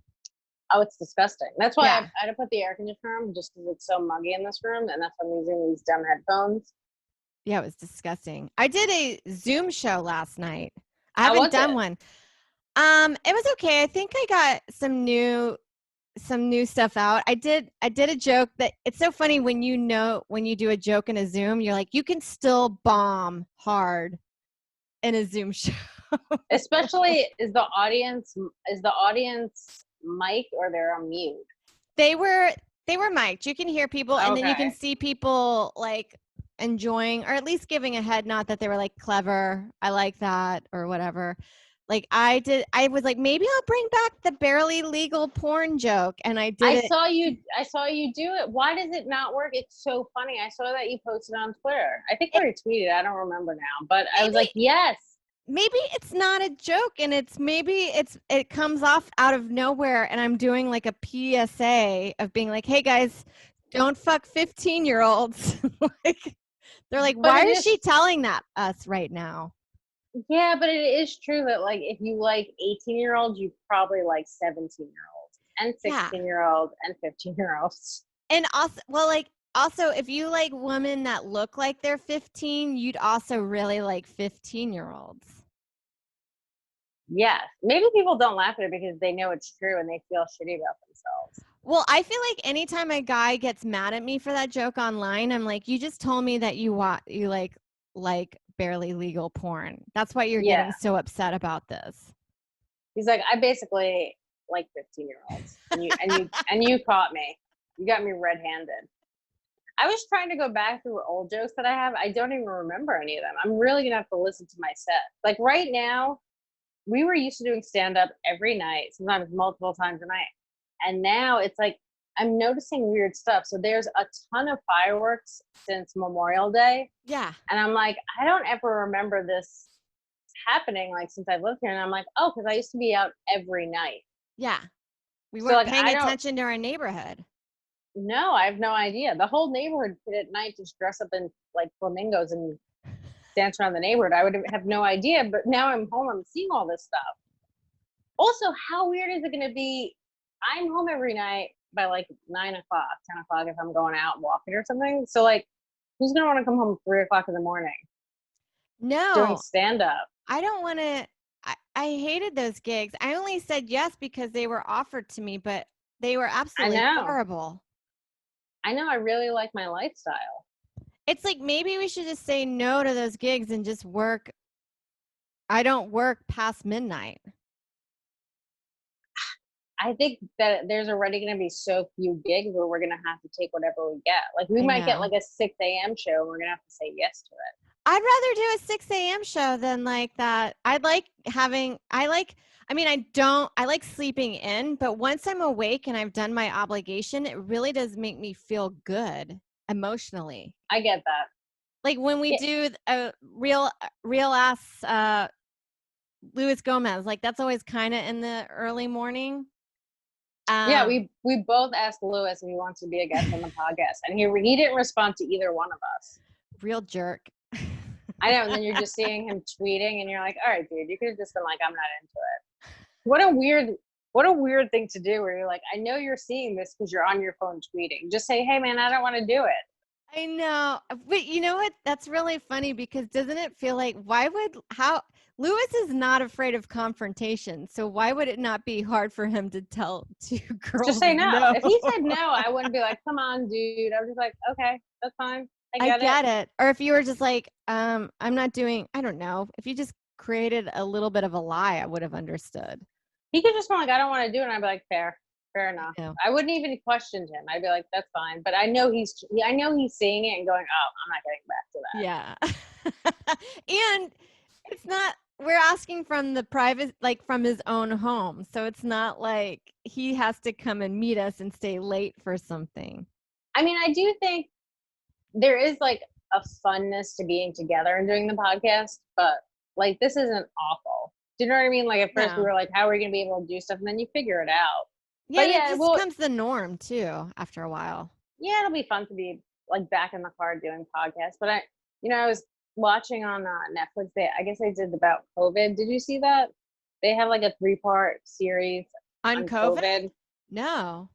Oh, it's disgusting. That's why Yeah. I had to put the air conditioner on just because it's so muggy in this room, and that's why I'm using these dumb headphones. Yeah, it was disgusting. I did a Zoom show last night. I How haven't was done it? one. It was okay. I think I got some new stuff out. I did a joke that it's so funny when you do a joke in a Zoom, you're like, you can still bomb hard in a Zoom show. Especially is the audience mic or they're on mute? They were mic'd. You can hear people, and then you can Okay. see people like enjoying, or at least giving a head nod that they were like, clever, I like that, or whatever. Like I was like, maybe I'll bring back the barely legal porn joke, and I did I it. saw you do it. Why does it not work? It's so funny. I saw that you posted on Twitter. I think I retweeted. I don't remember now, but I was like, yes. Maybe it's not a joke, and it comes off out of nowhere, and I'm doing like a PSA of being like, hey guys, don't fuck 15-year-olds. Like, they're like, But why it is she is, telling that us right now? yeah, but it is true that like if you like 18-year-olds, you probably like 17-year-olds and Yeah. 16-year-olds and 15-year-olds. And also, well, like, also, if you like women that look like they're 15, you'd also really like 15-year-olds. Yes. Maybe people don't laugh at it because they know it's true and they feel shitty about themselves. Well, I feel like anytime a guy gets mad at me for that joke online, I'm like, you just told me that you like barely legal porn. That's why you're Yeah. getting so upset about this. He's like, I basically like 15-year-olds. And you caught me. You got me red-handed. I was trying to go back through old jokes that I have. I don't even remember any of them. I'm really gonna have to listen to my set. Like right now, we were used to doing stand-up every night, sometimes multiple times a night. And now it's like I'm noticing weird stuff. So there's a ton of fireworks since Memorial Day. Yeah. And I'm like, I don't ever remember this happening like since I've lived here. And I'm like, oh, because I used to be out every night. Yeah. We So weren't like paying I don't attention to our neighborhood. know. I have no idea. The whole neighborhood could at night just dress up in like flamingos and dance around the neighborhood. I would have no idea. But now I'm home, I'm seeing all this stuff. Also, how weird is it gonna be? I'm home every night by like 9 o'clock, 10 o'clock if I'm going out walking or something. So like who's gonna want to come home 3 o'clock in the morning doing No, stand up? I don't want to. I hated those gigs. I only said yes because they were offered to me, but they were I absolutely know. horrible. I know. I really like my lifestyle. It's like maybe we should just say no to those gigs and just work. I don't work past midnight. I think that there's already going to be so few gigs where we're going to have to take whatever we get. Like we I might get know. like a 6 a.m. show. And we're going to have to say yes to it. I'd rather do a 6 a.m. show than like that. I like sleeping in, but once I'm awake and I've done my obligation, it really does make me feel good emotionally. I get that. Like when we do a real ass Luis Gomez, like that's always kind of in the early morning. Yeah, we both asked Lewis if he wants to be a guest on the podcast, and he didn't respond to either one of us. Real jerk. I know, and then you're just seeing him tweeting, and you're like, "All right, dude, you could have just been like, I'm not into it." What a weird thing to do, where you're like, I know you're seeing this because you're on your phone tweeting. Just say, hey, man, I don't want to do it. I know, but you know what? That's really funny because doesn't it feel like Lewis is not afraid of confrontation, so why would it not be hard for him to tell two girls? Just say no. If he said no, I wouldn't be like, come on, dude. I was just like, okay, that's fine. I get it. Or if you were just like, I'm not doing, I don't know. If you just created a little bit of a lie, I would have understood. He could just be like, I don't want to do it. And I'd be like, fair enough. I wouldn't even question him. I'd be like, that's fine. But I know he's seeing it and going, oh, I'm not getting back to that. Yeah. And it's not, we're asking from the private, like from his own home. So it's not like he has to come and meet us and stay late for something. I mean, I do think there is like a funness to being together and doing the podcast, but like, this isn't awful. Do you know what I mean? Like, at first we No. were like, how are we going to be able to do stuff? And then you figure it out. Yeah, But and it yeah, just well, becomes the norm too after a while. yeah, it'll be fun to be like back in the car doing podcasts. But I was watching on Netflix. I guess they did about COVID. Did you see that? They have like a 3-part series On on COVID? COVID. No.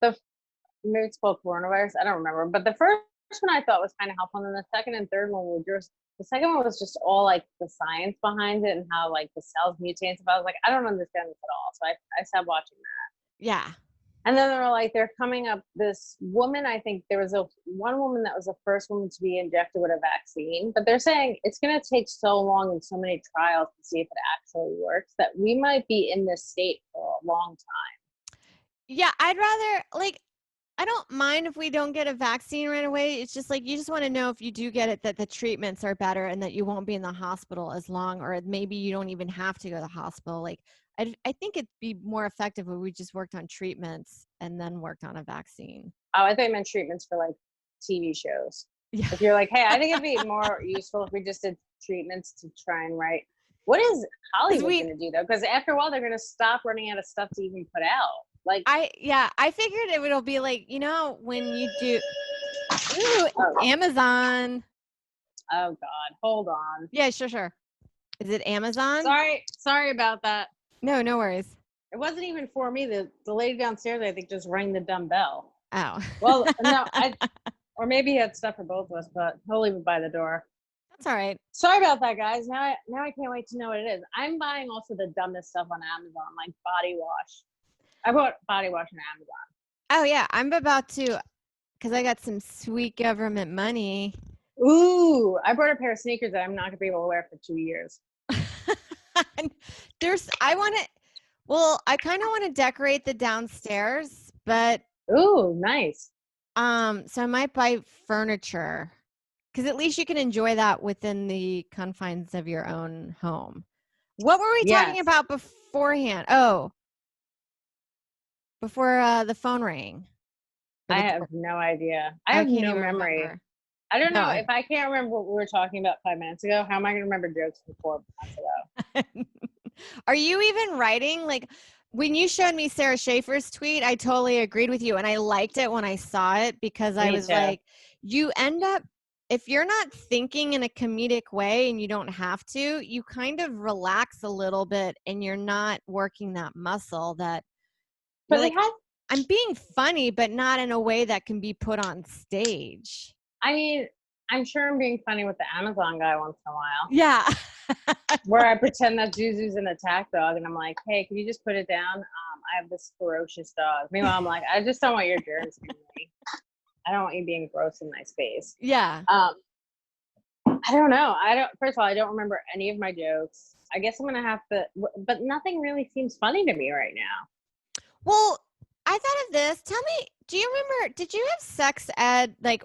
Maybe it's called coronavirus. I don't remember. But the first one I thought was kind of helpful, and then the second and third one were just. The second one was just all like the science behind it and how like the cells mutate and stuff. I was like, I don't understand this at all. So I stopped watching that. Yeah. And then they were like, they're coming up. This woman, I think there was one woman that was the first woman to be injected with a vaccine, but they're saying it's going to take so long and so many trials to see if it actually works that we might be in this state for a long time. Yeah, I'd rather like I don't mind if we don't get a vaccine right away. It's just like you just want to know if you do get it that the treatments are better and that you won't be in the hospital as long, or maybe you don't even have to go to the hospital. Like I think it'd be more effective if we just worked on treatments and then worked on a vaccine. Oh, I thought you meant treatments for like TV shows. Yeah. If you're like, hey, I think it'd be more useful if we just did treatments to try and write. What is Hollywood going to do though? Because after a while, they're going to stop running out of stuff to even put out. Like I figured it'll be like, when you do Amazon. Oh God, hold on. Yeah, sure. Is it Amazon? Sorry about that. No worries. It wasn't even for me. The lady downstairs, I think, just rang the dumb bell. Oh. Well, no, or maybe he had stuff for both of us, but he'll leave it by the door. That's all right. Sorry about that, guys. Now I can't wait to know what it is. I'm buying also the dumbest stuff on Amazon, like body wash. I bought body wash on Amazon. Oh yeah, I'm about to, because I got some sweet government money. Ooh, I bought a pair of sneakers that I'm not gonna be able to wear for 2 years. I kind of want to decorate the downstairs, but ooh, nice. so I might buy furniture because at least you can enjoy that within the confines of your own home. What were we talking about beforehand? Oh, before the phone rang. I have no idea. I have no memory. Remember. I don't know. If I can't remember what we were talking about 5 minutes ago, how am I going to remember jokes from 4 months ago? Are you even writing? Like when you showed me Sarah Schaefer's tweet, I totally agreed with you. And I liked it when I saw it because I was like, you end up, if you're not thinking in a comedic way and you don't have to, you kind of relax a little bit and you're not working that muscle that But like, I'm being funny, but not in a way that can be put on stage. I mean, I'm sure I'm being funny with the Amazon guy once in a while. Yeah. Where I pretend that Zuzu's an attack dog and I'm like, hey, can you just put it down? I have this ferocious dog. Meanwhile, I'm like, I just don't want your germs in me. I don't want you being gross in my space. Yeah. I don't know. First of all, I don't remember any of my jokes. I guess I'm going to have to, but nothing really seems funny to me right now. Well, I thought of this. Tell me, do you remember, did you have sex ed, like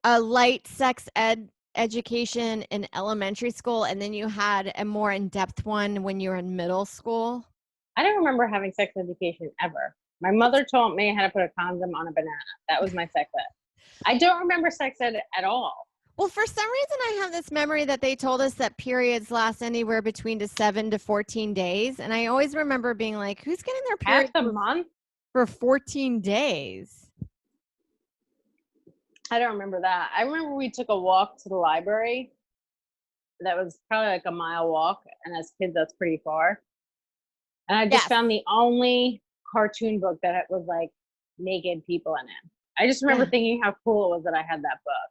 a light sex ed education in elementary school, and then you had a more in-depth one when you were in middle school? I don't remember having sex education ever. My mother taught me how to put a condom on a banana. That was my sex ed. I don't remember sex ed at all. Well, for some reason, I have this memory that they told us that periods last anywhere between 7 to 14 days. And I always remember being like, who's getting their period half the month for 14 days? I don't remember that. I remember we took a walk to the library. That was probably like a mile walk. And as kids, that's pretty far. And I just found the only cartoon book that was like naked people in it. I just remember thinking how cool it was that I had that book.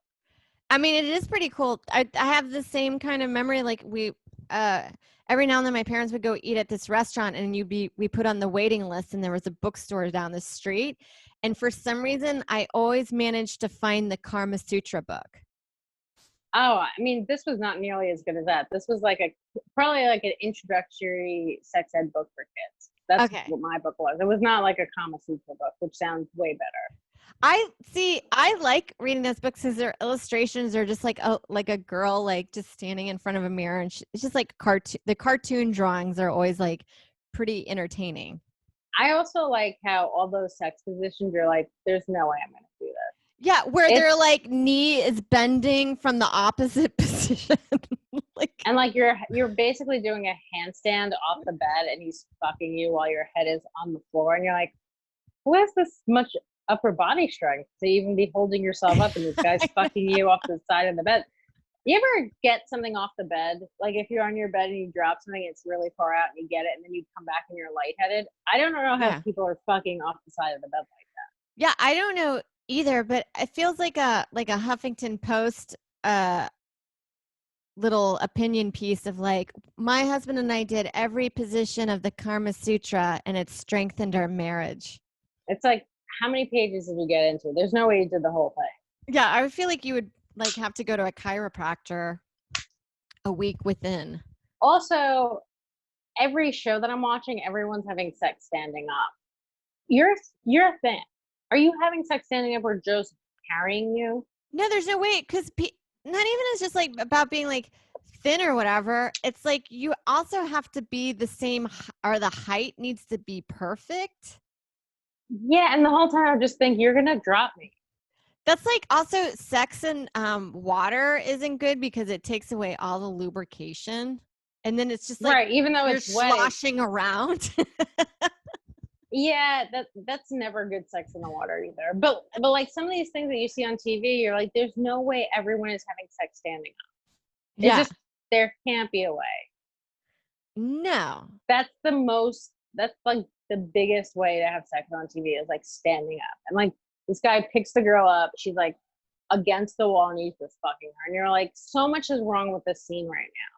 I mean, it is pretty cool. I have the same kind of memory. Like we, every now and then my parents would go eat at this restaurant and we put on the waiting list and there was a bookstore down the street. And for some reason, I always managed to find the Kama Sutra book. Oh, I mean, this was not nearly as good as that. This was like probably like an introductory sex ed book for kids. That's what my book was. It was not like a Kama Sutra book, which sounds way better. I like reading those books because their illustrations are just like a girl like just standing in front of a mirror, and it's just like the cartoon drawings are always like pretty entertaining. I also like how all those sex positions are like, there's no way I'm going to do this. Yeah, where their like knee is bending from the opposite position. And like you're basically doing a handstand off the bed and he's fucking you while your head is on the floor and you're like, who has this much upper body strength to even be holding yourself up and this guy's fucking you off the side of the bed? You ever get something off the bed? Like if you're on your bed and you drop something, it's really far out and you get it and then you come back and you're lightheaded. I don't know how people are fucking off the side of the bed like that. Yeah, I don't know either, but it feels like a Huffington Post little opinion piece of like, my husband and I did every position of the Karma Sutra and it strengthened our marriage. It's like, how many pages did you get into? There's no way you did the whole thing. Yeah, I would feel like you would like have to go to a chiropractor a week within. Also, every show that I'm watching, everyone's having sex standing up. You're a fan. Are you having sex standing up or Joe's carrying you? No, there's no way, because not even it's just like about being like thin or whatever. It's like you also have to be the same, or the height needs to be perfect. Yeah, and the whole time I just think you're gonna drop me. That's like also sex and water isn't good because it takes away all the lubrication, and then it's just like right, even though you're it's wet, sloshing around. Yeah, that's never good sex in the water either. But like some of these things that you see on TV, you're like, there's no way everyone is having sex standing up. It's just, there can't be a way. No. That's like the biggest way to have sex on TV is like standing up. And like this guy picks the girl up, she's like against the wall and he's just fucking her. And you're like, so much is wrong with this scene right now.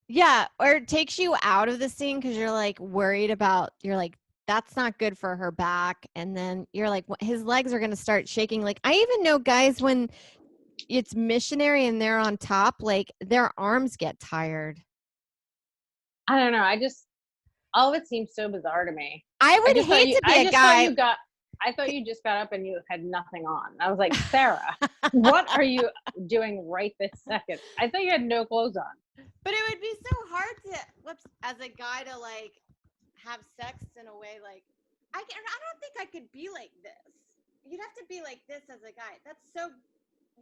Yeah, or it takes you out of the scene because you're like worried about, you're like, that's not good for her back. And then you're like, his legs are going to start shaking. Like, I even know guys when it's missionary and they're on top, like their arms get tired. I don't know. All of it seems so bizarre to me. I would hate to be a guy. I thought you just got up and you had nothing on. I was like, Sarah, what are you doing right this second? I thought you had no clothes on. But it would be so hard to, as a guy to like, have sex in a way like I don't think I could be like this. You'd have to be like this as a guy. That's so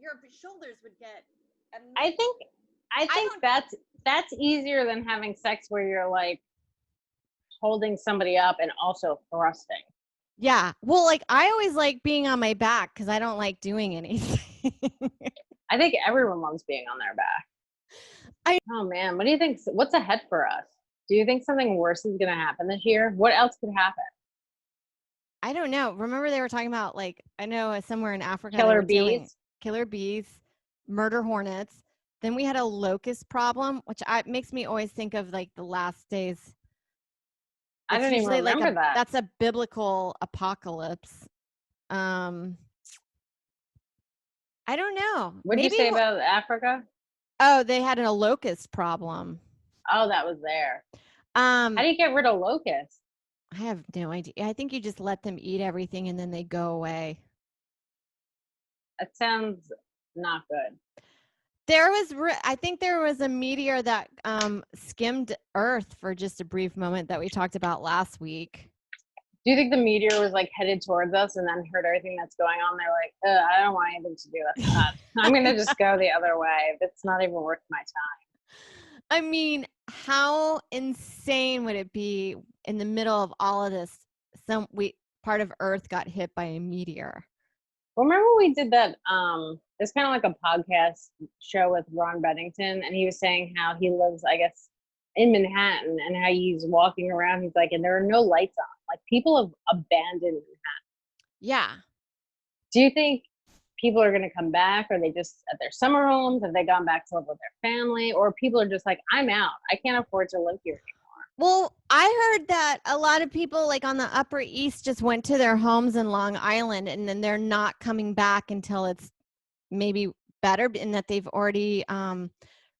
your shoulders would get amazing. I think that's easier than having sex where you're like holding somebody up and also thrusting. Yeah. Well, like I always like being on my back because I don't like doing anything. I think everyone loves being on their back. Oh man, what do you think? What's ahead for us? Do you think something worse is going to happen this year? What else could happen? I don't know. Remember they were talking about like, I know somewhere in Africa. Killer bees, murder hornets. Then we had a locust problem, which makes me always think of like the last days. I don't even remember that. That's a biblical apocalypse. I don't know. What did you say about Africa? Oh, they had a locust problem. Oh, that was there. How do you get rid of locusts? I have no idea. I think you just let them eat everything and then they go away. That sounds not good. I think there was a meteor that skimmed Earth for just a brief moment that we talked about last week. Do you think the meteor was like headed towards us and then heard everything that's going on? They're like, I don't want anything to do with that. I'm going to just go the other way. It's not even worth my time. I mean, how insane would it be in the middle of all of this? Part of Earth got hit by a meteor. Well, remember we did that? It's kind of like a podcast show with Ron Bennington, and he was saying how he lives, I guess, in Manhattan, and how he's walking around. He's like, and there are no lights on. Like people have abandoned Manhattan. Yeah. Do you think people are going to come back? Are they just at their summer homes? Have they gone back to live with their family? Or people are just like, I'm out. I can't afford to live here anymore. Well, I heard that a lot of people like on the Upper East just went to their homes in Long Island and then they're not coming back until it's maybe better, and that they've already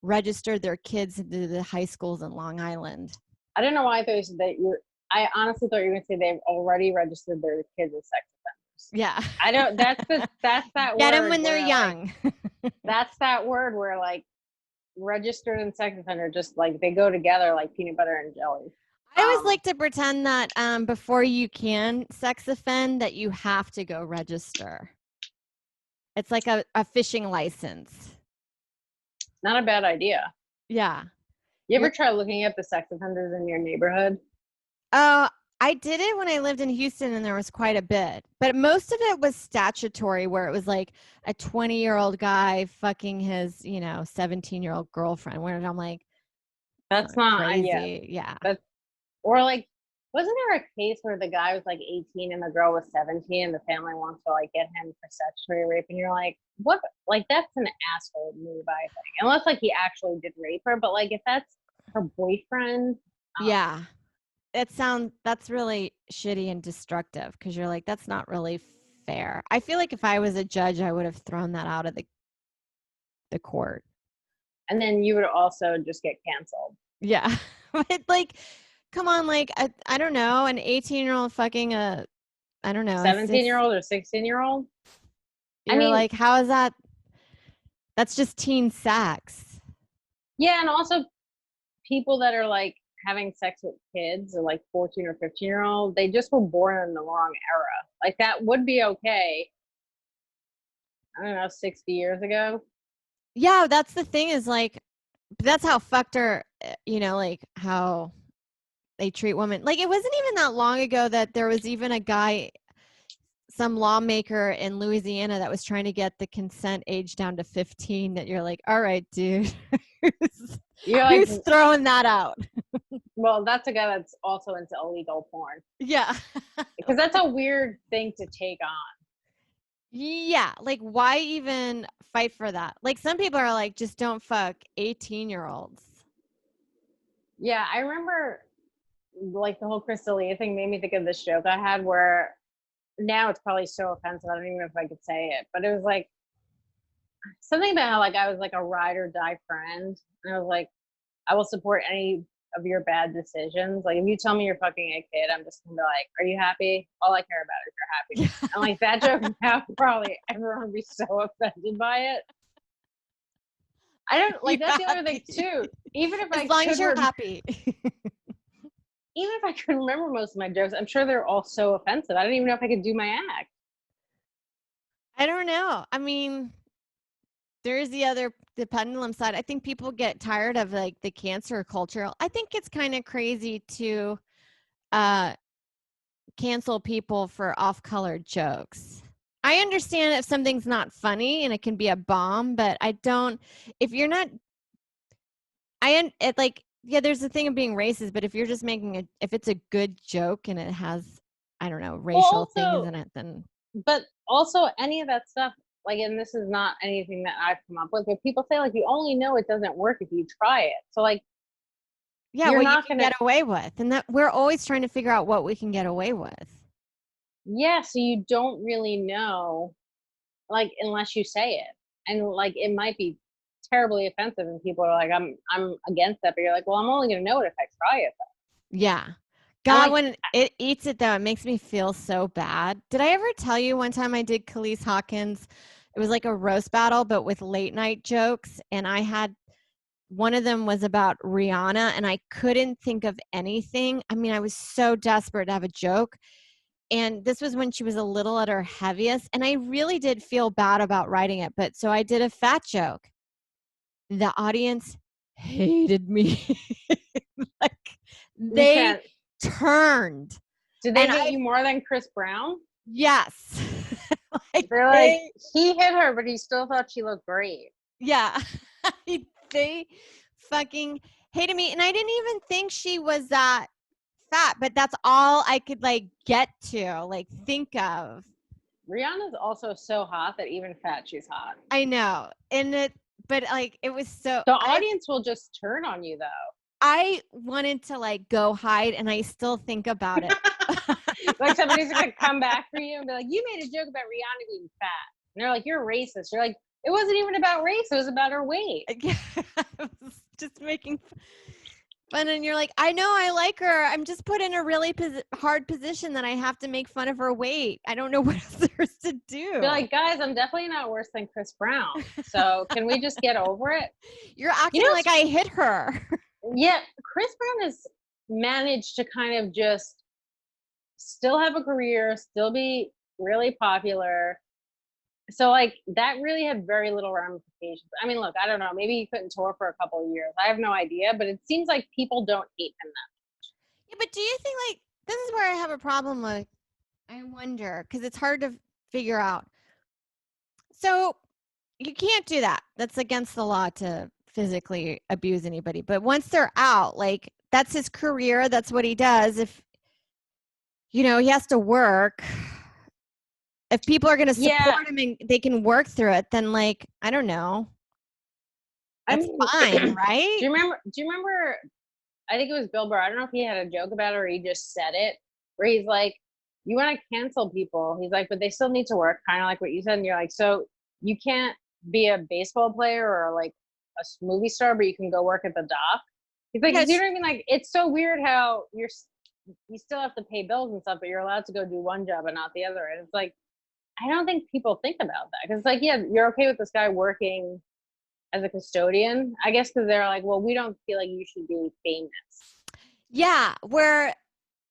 registered their kids into the high schools in Long Island. I don't know why I thought you said that. I honestly thought you were going to say they've already registered their kids as sex offenders. Yeah. I don't, that's that word. Get them when they're young. Like, that's that word where like registered and sex offender, just like they go together like peanut butter and jelly. I always like to pretend that before you can sex offend, that you have to go register. It's like a fishing license. Not a bad idea. Yeah. You ever try looking up the sex offenders in your neighborhood? I did it when I lived in Houston, and there was quite a bit, but most of it was statutory, where it was like a 20-year-old guy fucking his, 17-year-old girlfriend, where I'm like, That's not, yeah. crazy. Yeah. That's, or like, wasn't there a case where the guy was like 18 and the girl was 17 and the family wants to like get him for statutory rape? And you're like, what? Like, that's an asshole move, I think. Unless like he actually did rape her, but like if that's her boyfriend. Yeah. That's really shitty and destructive, because you're like, that's not really fair. I feel like if I was a judge, I would have thrown that out of the court. And then you would also just get canceled. Yeah. But like, come on, like, I don't know, an 18-year-old fucking I don't know, 17-year-old or 16-year-old? You're like, how is that? That's just teen sex. Yeah, and also people that are like having sex with kids or like 14 or 15-year-old, they just were born in the wrong era. Like that would be okay. I don't know, 60 years ago. Yeah, that's the thing, is like, that's how fucked her, like how they treat women. Like, it wasn't even that long ago that there was even a guy, some lawmaker in Louisiana, that was trying to get the consent age down to 15, that you're like, all right, dude. Who's throwing that out? Well, that's a guy that's also into illegal porn. Yeah. Because that's a weird thing to take on. Yeah, like, why even fight for that? Like, some people are like, just don't fuck 18-year-olds. Yeah, I remember like the whole Crystalia thing made me think of this joke I had where now it's probably so offensive. I don't even know if I could say it, but it was like something about how like I was like a ride or die friend. And I was like, I will support any of your bad decisions. Like if you tell me you're fucking a kid, I'm just gonna be like, are you happy? All I care about is you're happy. And like that joke now, probably everyone would be so offended by it. I don't like that's the other thing too. Even if as long as you're happy. Even if I could remember most of my jokes, I'm sure they're all so offensive. I don't even know if I could do my act. I don't know. I mean, there's the pendulum side. I think people get tired of like the cancer culture. I think it's kind of crazy to cancel people for off-color jokes. I understand if something's not funny and it can be a bomb, but I don't, if you're not, yeah, there's the thing of being racist, but if you're just if it's a good joke and it has, I don't know, racial things in it, then. But also any of that stuff, like, and this is not anything that I've come up with, but people say like, you only know it doesn't work if you try it. So like, yeah, what you can get away with, and that we're always trying to figure out what we can get away with. Yeah, so you don't really know, like, unless you say it, and like it might be terribly offensive, and people are like, I'm against that, but you're like, well, I'm only gonna know it if I try it. Though. Yeah, God, when it eats it though, it makes me feel so bad. Did I ever tell you one time I did Khalees Hawkins? It was like a roast battle, but with late night jokes, and I had. One of them was about Rihanna, and I couldn't think of anything. I mean, I was so desperate to have a joke. And this was when she was a little at her heaviest. And I really did feel bad about writing it. But so I did a fat joke. The audience hated me. Like, they turned. Did they hate you more than Chris Brown? Yes. They're like, he hit her, but he still thought she looked great. Yeah. They fucking hated me. And I didn't even think she was that fat, but that's all I could like get to, like, think of. Rihanna's also so hot that even fat, she's hot. I know. But like, it was so. The audience will just turn on you though. I wanted to like go hide, and I still think about it. Like somebody's gonna come back for you and be like, you made a joke about Rihanna being fat. And they're like, you're racist. You're like, it wasn't even about race. It was about her weight. Yeah, I was just making fun. And you're like, I know I like her. I'm just put in a really hard position that I have to make fun of her weight. I don't know what else there's to do. You're like, guys, I'm definitely not worse than Chris Brown. So can we just get over it? You're acting like I hit her. Yeah, Chris Brown has managed to kind of just still have a career, still be really popular. So like that really had very little ramifications. I mean, look, I don't know. Maybe he couldn't tour for a couple of years. I have no idea, but it seems like people don't hate him Yeah, but do you think like this is where I have a problem with? I wonder because it's hard to figure out. So you can't do that. That's against the law to physically abuse anybody. But once they're out, like that's his career. That's what he does. If he has to work. If people are going to Yeah, support him and they can work through it, then like I don't know. I That's mean, fine, do right? you remember? Do you remember? I think it was Bill Burr. I don't know if he had a joke about it or he just said it, where he's like, "You want to cancel people?" He's like, "But they still need to work," kind of like what you said. And you're like, "So you can't be a baseball player or like a movie star, but you can go work at the dock." He's like, "You Yes. know what I mean? Like, it's so weird how you still have to pay bills and stuff, but you're allowed to go do one job and not the other." And it's like, I don't think people think about that because, like, yeah, you're okay with this guy working as a custodian, I guess, because they're like, well, we don't feel like you should be famous. Yeah, where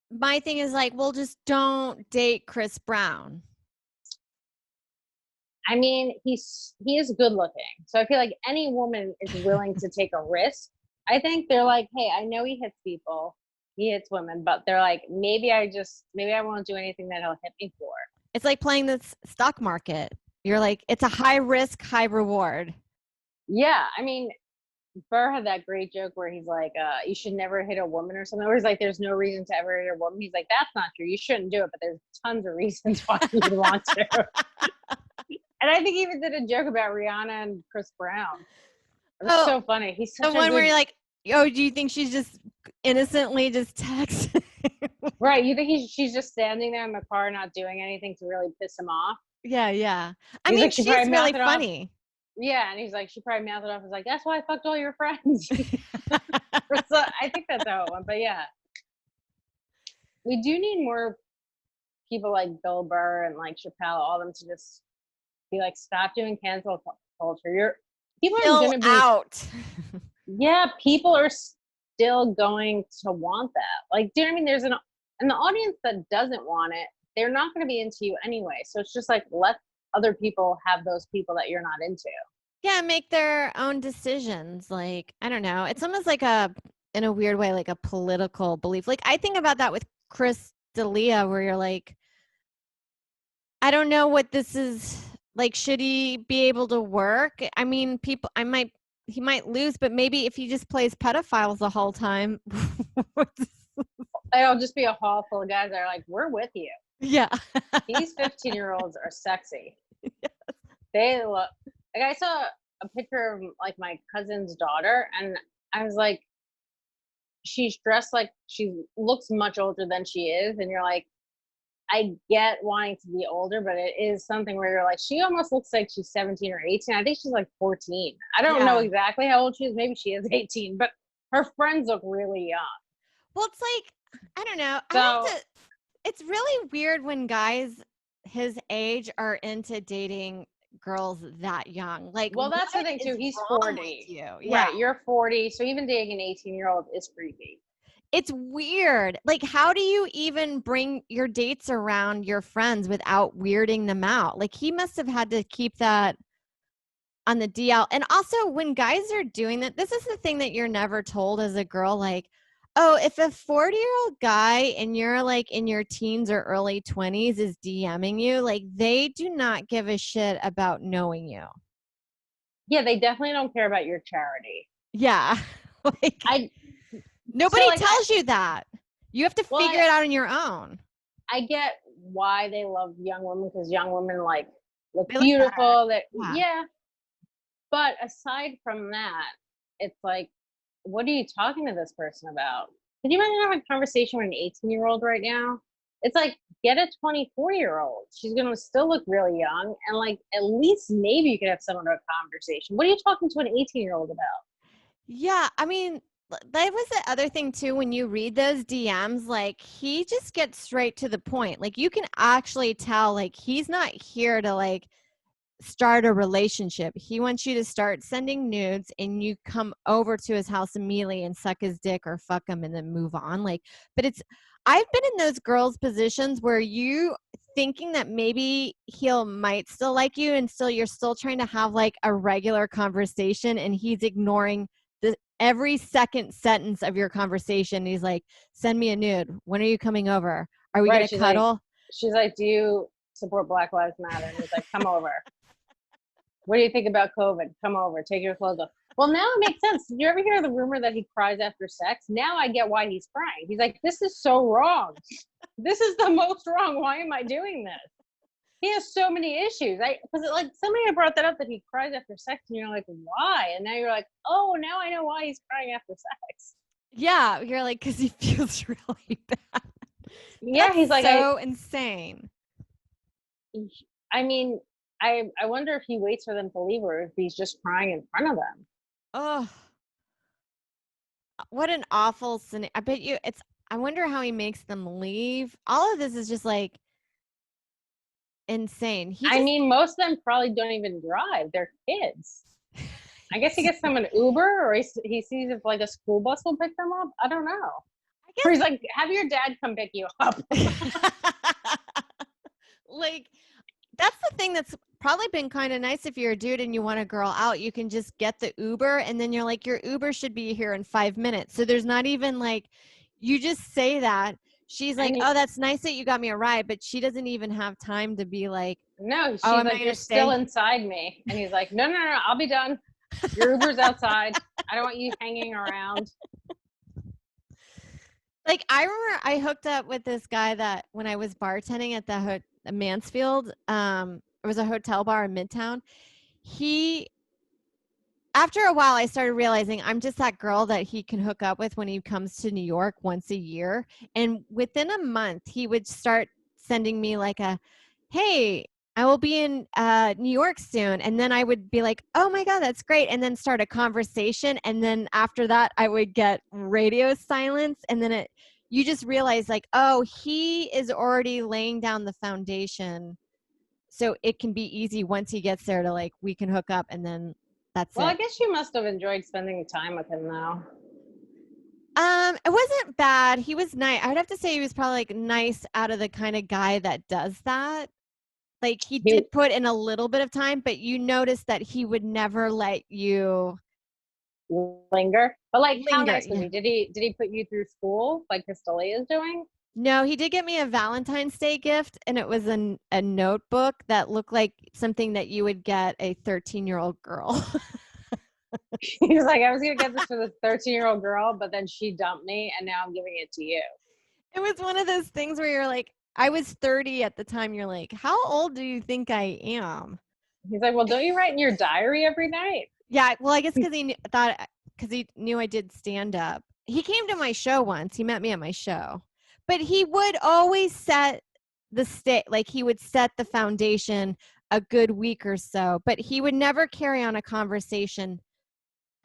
my thing is like, well, just don't date Chris Brown. I mean, he is good looking, so I feel like any woman is willing to take a risk. I think they're like, hey, I know he hits people, he hits women, but they're like, maybe I won't do anything that he'll hit me for. It's like playing the stock market. You're like, it's a high risk, high reward. Yeah, I mean, Burr had that great joke where he's like, you should never hit a woman or something. Where he's like, there's no reason to ever hit a woman. He's like, that's not true. You shouldn't do it, but there's tons of reasons why you would want to. And I think he even did a joke about Rihanna and Chris Brown. It was so funny. He's such the one where you're like, oh, do you think she's just innocently just texting? Right. You think she's just standing there in the car not doing anything to really piss him off? Yeah. I He's mean, like, she's probably really mouthed it off. funny. Yeah, and he's like, she probably mouthed it off. He's like, that's why I fucked all your friends. So I think that's how it went. But yeah, we do need more people like Bill Burr and like Chappelle, all of them to just be like, stop doing cancel culture. People are going to be out. Yeah, people are still going to want that. Like, do you know what I mean? There's an audience that doesn't want it. They're not going to be into you anyway. So it's just like, let other people have those people that you're not into. Yeah, make their own decisions. Like, I don't know. It's almost like in a weird way, like a political belief. Like, I think about that with Chris D'Elia, where you're like, I don't know what this is. Like, should he be able to work? I mean, he might lose, but maybe if he just plays pedophiles the whole time. It'll just be a hall full of guys that are like, we're with you. Yeah. These 15-year-olds are sexy. Yes. They look like, I saw a picture of like my cousin's daughter, and I was like, she's dressed like she looks much older than she is. And you're like, I get wanting to be older, but it is something where you're like, she almost looks like she's 17 or 18. I think she's like 14. I don't know exactly how old she is. Maybe she is 18, but her friends look really young. Well, it's like, I don't know. So, it's really weird when guys his age are into dating girls that young. Like, well, that's the thing too. He's 40. Yeah. Right, you're 40. So even dating an 18-year-old is creepy. It's weird. Like, how do you even bring your dates around your friends without weirding them out? Like, he must have had to keep that on the DL. And also, when guys are doing that, this is the thing that you're never told as a girl. Like, oh, if a 40-year-old guy and you're like in your teens or early 20s is DMing you, like, they do not give a shit about knowing you. Yeah, they definitely don't care about your charity. Yeah. Like, nobody tells you that. You have to figure it out on your own. I get why they love young women, because young women like look beautiful. Yeah. But aside from that, it's like, what are you talking to this person about? Could you imagine having a conversation with an 18-year-old right now? It's like, get a 24-year-old. She's going to still look really young. And like, at least maybe you could have some of a conversation. What are you talking to an 18-year-old about? Yeah. I mean, that was the other thing too. When you read those DMs, like, he just gets straight to the point. Like, you can actually tell, like, he's not here to like start a relationship. He wants you to start sending nudes and you come over to his house immediately and suck his dick or fuck him and then move on. Like, but I've been in those girls' positions where you thinking that maybe might still like you, and still you're still trying to have like a regular conversation, and he's ignoring every second sentence of your conversation. He's like, send me a nude. When are you coming over? Are we gonna cuddle? She's like, do you support Black Lives Matter? And he's like, come over. What do you think about COVID? Come over, take your clothes off. Well, now it makes sense. Did you ever hear the rumor that he cries after sex? Now I get why he's crying. He's like, this is so wrong. This is the most wrong. Why am I doing this? He has so many issues. Because like somebody had brought that up, that he cries after sex, and you're like, why? And now you're like, oh, now I know why he's crying after sex. Yeah, you're like, because he feels really bad. Yeah, he's like, so insane. I mean, I wonder if he waits for them to leave, or if he's just crying in front of them. Oh, what an awful scenario. I bet you I wonder how he makes them leave. All of this is just like insane. I mean, most of them probably don't even drive. They're kids. I guess he gets them an Uber, or he sees if like a school bus will pick them up. I don't know. Or he's like, have your dad come pick you up. Like, that's the thing that's probably been kind of nice. If you're a dude and you want a girl out, you can just get the Uber, and then you're like, your Uber should be here in 5 minutes. So there's not even like, you just say that. She's like, oh, that's nice that you got me a ride, but she doesn't even have time to be like, no, she's like, you're still inside me. And he's like, no, I'll be done. Your Uber's outside. I don't want you hanging around. Like, I remember I hooked up with this guy that when I was bartending at the Mansfield, it was a hotel bar in Midtown. After a while, I started realizing I'm just that girl that he can hook up with when he comes to New York once a year. And within a month, he would start sending me like hey, I will be in New York soon. And then I would be like, oh my God, that's great. And then start a conversation. And then after that, I would get radio silence. And then you just realize like, oh, he is already laying down the foundation. So it can be easy once he gets there to like, we can hook up, and then that's it. Well, I guess you must have enjoyed spending time with him though. It wasn't bad. He was nice. I would have to say he was probably like nice out of the kind of guy that does that. Like he did put in a little bit of time, but you notice that he would never let you linger. But like, how nice was he? Did he put you through school like Castalia is doing? No, he did get me a Valentine's Day gift, and it was a notebook that looked like something that you would get a 13-year-old girl. He was like, I was going to get this for the 13-year-old girl, but then she dumped me, and now I'm giving it to you. It was one of those things where you're like, I was 30 at the time. You're like, how old do you think I am? He's like, well, don't you write in your diary every night? Yeah, well, I guess because he knew I did stand up. He came to my show once. He met me at my show. But he would always set he would set the foundation a good week or so, but he would never carry on a conversation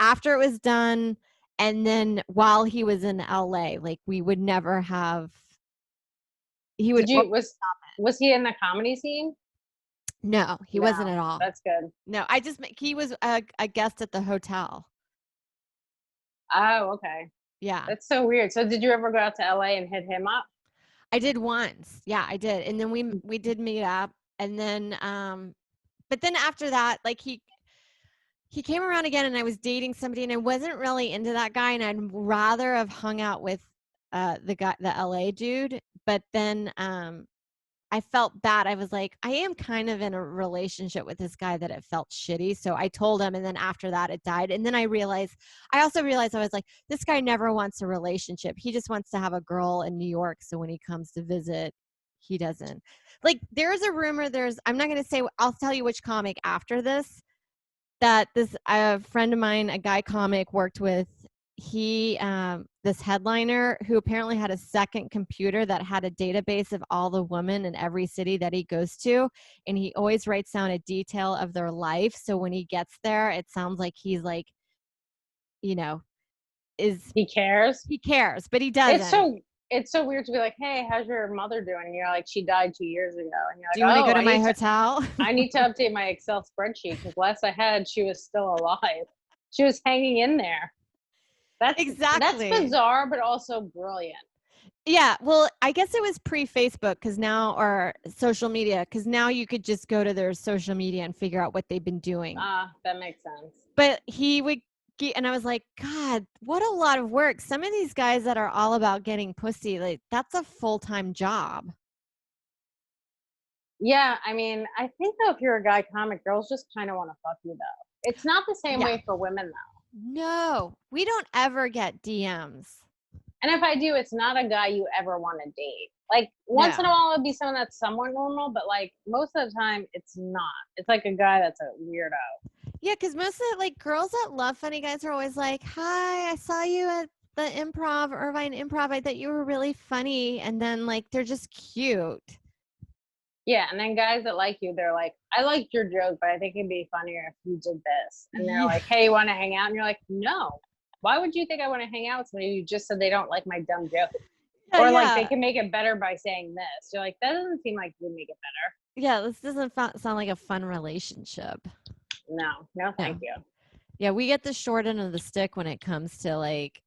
after it was done. And then while he was in LA, like we would never have, he would. Was he in the comedy scene? No, he wasn't at all. That's good. No, he was a guest at the hotel. Oh, okay. Yeah. That's so weird. So did you ever go out to LA and hit him up? I did once. Yeah, I did. And then we did meet up, and then but then after that, like he came around again, and I was dating somebody, and I wasn't really into that guy, and I'd rather have hung out with the LA dude. But then I felt bad. I was like, I am kind of in a relationship with this guy that it felt shitty. So I told him, and then after that it died. And then I also realized I was like, this guy never wants a relationship. He just wants to have a girl in New York. So when he comes to visit, he doesn't. Like, there's a rumor, I'm not going to say, I'll tell you which comic after this, that a friend of mine, a guy comic worked with, this headliner who apparently had a second computer that had a database of all the women in every city that he goes to, and he always writes down a detail of their life, so when he gets there it sounds like he's like, he cares, but he doesn't. It's so weird to be like, hey, how's your mother doing? And you're like, she died 2 years ago. And you're like, do you want to go to my hotel? I need to update my Excel spreadsheet, because last I had, she was still alive. She was hanging in there. That's exactly. That's bizarre, but also brilliant. Yeah, well, I guess it was pre-Facebook because now, or social media, because now you could just go to their social media and figure out what they've been doing. That makes sense. But he would get, and I was like, God, what a lot of work. Some of these guys that are all about getting pussy, like that's a full-time job. Yeah, I mean, I think though, if you're a guy comic, girls just kind of want to fuck you though. It's not the same Yeah. way for women though. No, we don't ever get DMs. And if I do, it's not a guy you ever want to date. Like once in a No. while, it'd be someone that's somewhat normal, but like most of the time, it's not. It's like a guy that's a weirdo. Yeah, because most of the like girls that love funny guys are always like, "Hi, I saw you at the improv, Irvine Improv. I thought you were really funny," and then like they're just cute. Yeah, and then guys that like you, they're like, I liked your joke, but I think it'd be funnier if you did this. And they're Yeah. like, hey, you want to hang out? And you're like, no. Why would you think I want to hang out with somebody who just said they don't like my dumb joke? Or like they can make it better by saying this. You're like, that doesn't seem like you would make it better. Yeah, this doesn't sound like a fun relationship. No, thank you. Yeah, we get the short end of the stick when it comes to like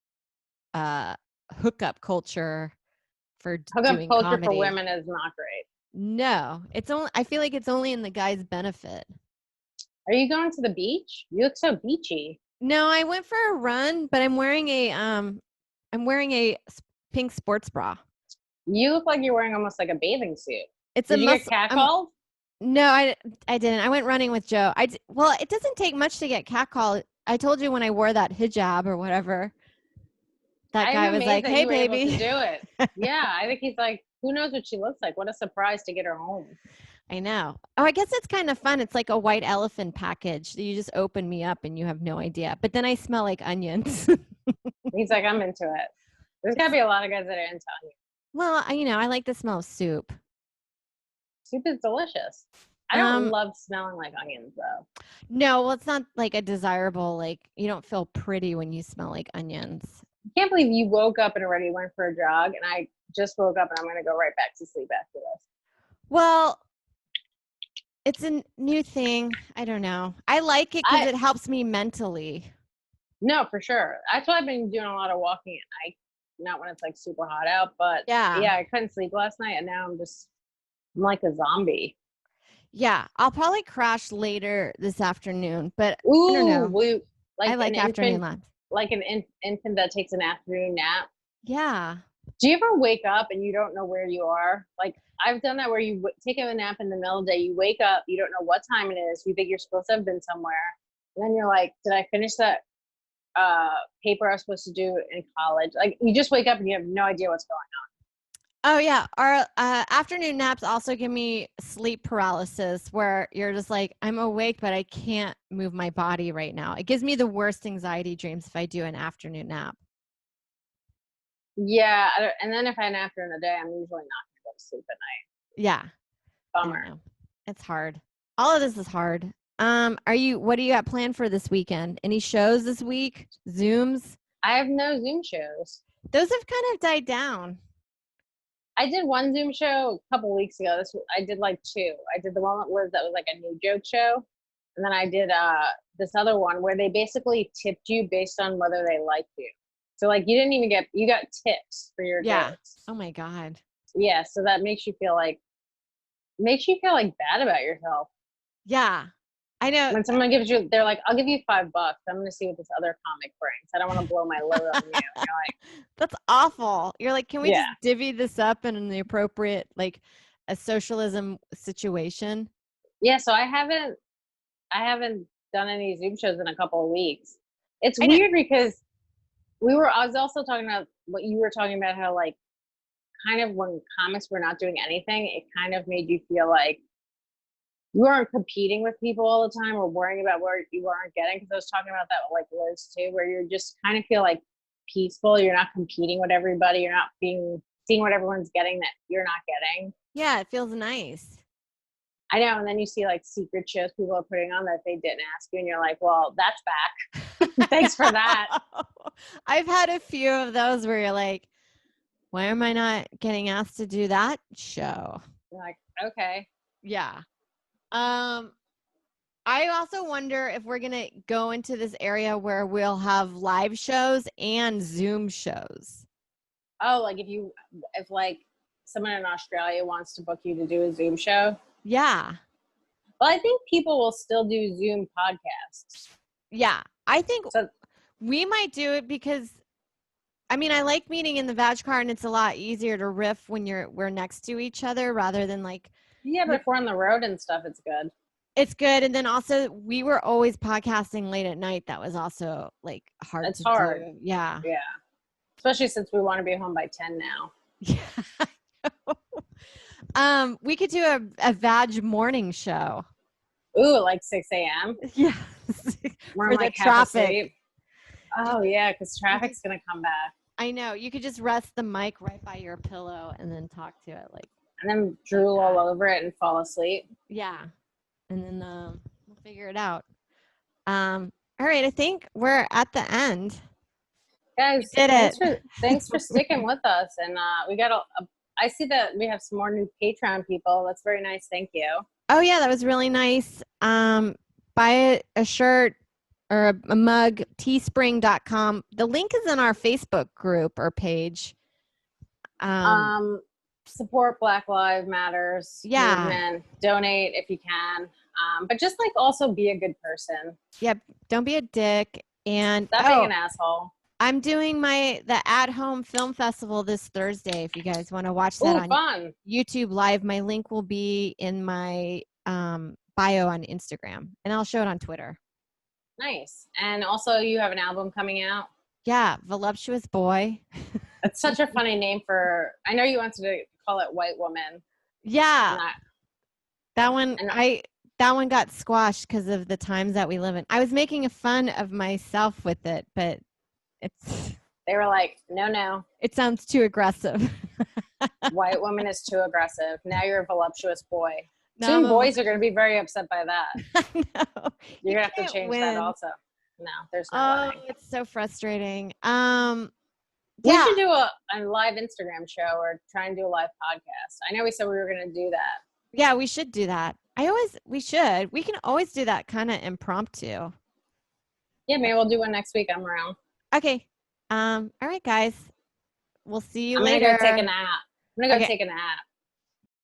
hookup culture for Hookup doing culture comedy. for women is not great. No, it's only. I feel like it's only in the guy's benefit. Are you going to the beach? You look so beachy. No, I went for a run, but I'm wearing a pink sports bra. You look like you're wearing almost like a bathing suit. It's Did you get catcalled? No, I didn't. I went running with Joe. Well, it doesn't take much to get catcalled. I told you when I wore that hijab or whatever. That guy was like, "Hey, baby." Do it. Yeah, I think he's like, who knows what she looks like? What a surprise to get her home. I know. Oh, I guess it's kind of fun. It's like a white elephant package. You just open me up and you have no idea. But then I smell like onions. He's like, I'm into it. There's got to be a lot of guys that are into onions. Well, I like the smell of soup. Soup is delicious. I don't love smelling like onions though. No, well, it's not like a desirable, like you don't feel pretty when you smell like onions. I can't believe you woke up and already went for a jog, and I just woke up and I'm going to go right back to sleep after this. Well, it's a new thing. I don't know. I like it because it helps me mentally. No, for sure. That's why I've been doing a lot of walking at night. Not when it's like super hot out, but yeah, I couldn't sleep last night, and now I'm like a zombie. Yeah, I'll probably crash later this afternoon, but ooh, I don't know. I like afternoon naps. Like an infant that takes an afternoon nap. Yeah. Do you ever wake up and you don't know where you are? Like I've done that where you take a nap in the middle of the day, you wake up, you don't know what time it is, you think you're supposed to have been somewhere, and then you're like, did I finish that paper I was supposed to do in college? Like you just wake up and you have no idea what's going on. Oh yeah, our afternoon naps also give me sleep paralysis where you're just like, I'm awake, but I can't move my body right now. It gives me the worst anxiety dreams if I do an afternoon nap. Yeah, and then if I nap during the day, I'm usually not going to go to sleep at night. Yeah. Bummer. It's hard. All of this is hard. What do you got planned for this weekend? Any shows this week? Zooms? I have no Zoom shows. Those have kind of died down. I did one Zoom show a couple weeks ago. I did like two. I did the one that was like a new joke show. And then I did this other one where they basically tipped you based on whether they liked you. So like you got tips for your jokes. Oh my God. Yeah. So that makes you feel like bad about yourself. Yeah. I know. When someone they're like, I'll give you $5. I'm going to see what this other comic brings. I don't want to blow my load on you. You're like, that's awful. You're like, can we just divvy this up in the appropriate, like a socialism situation? Yeah. So I haven't done any Zoom shows in a couple of weeks. It's weird because I was also talking about what you were talking about, how like kind of when comics were not doing anything, it kind of made you feel like you weren't competing with people all the time or worrying about where you aren't getting. Because I was talking about that with like Liz too, where you're just kind of feel like peaceful. You're not competing with everybody. You're not seeing what everyone's getting that you're not getting. Yeah, it feels nice. I know. And then you see like secret shows people are putting on that they didn't ask you, and you're like, well, that's back. Thanks for that. I've had a few of those where you're like, why am I not getting asked to do that show? You're like, okay. Yeah. I also wonder if we're going to go into this area where we'll have live shows and Zoom shows. Oh, like if like someone in Australia wants to book you to do a Zoom show. Yeah. Well, I think people will still do Zoom podcasts. Yeah. I think So we might do it because I mean, I like meeting in the vag car, and it's a lot easier to riff when we're next to each other rather than like. yeah, but if we're on the road and stuff, it's good. It's good, and then also we were always podcasting late at night. That was also like hard It's to hard. do. Yeah. Yeah. Especially since we want to be home by 10 now. Yeah. We could do a vag morning show. Ooh, like 6 a.m. Yes. We're For in the like half traffic. asleep. Oh yeah, because traffic's gonna come back. I know. You could just rest the mic right by your pillow and then talk to it like. And then drool all over it and fall asleep. Yeah. And then we'll figure it out. All right, I think we're at the end. Guys, We did thanks for sticking with us. And we got I see that we have some more new Patreon people. That's very nice. Thank you. Oh yeah, that was really nice. Buy a shirt or a mug, teespring.com. The link is in our Facebook group or page. Support Black Lives Matters movement. Donate if you can. But just like also be a good person. Yep. Don't be a dick. And Stop being an asshole. I'm doing the at-home film festival this Thursday. If you guys want to watch that on YouTube Live, my link will be in my bio on Instagram, and I'll show it on Twitter. Nice. And also, you have an album coming out. Yeah, Voluptuous Boy. That's such a funny name for. I know you wanted to call it White Woman. Yeah, that one got squashed because of the times that we live in. I was making fun of myself with it, but they were like, no. It sounds too aggressive. White woman is too aggressive. Now you're a voluptuous boy. Soon boys are going to be very upset by that. I know. You're going to have to change that also. No, there's no way. It's so frustrating. We should do a live Instagram show or try and do a live podcast. I know we said we were going to do that. Yeah, we should do that. We can always do that kind of impromptu. Yeah, maybe we'll do one next week. I'm around. Okay. All right, guys. We'll see you later. I'm going to go take a nap.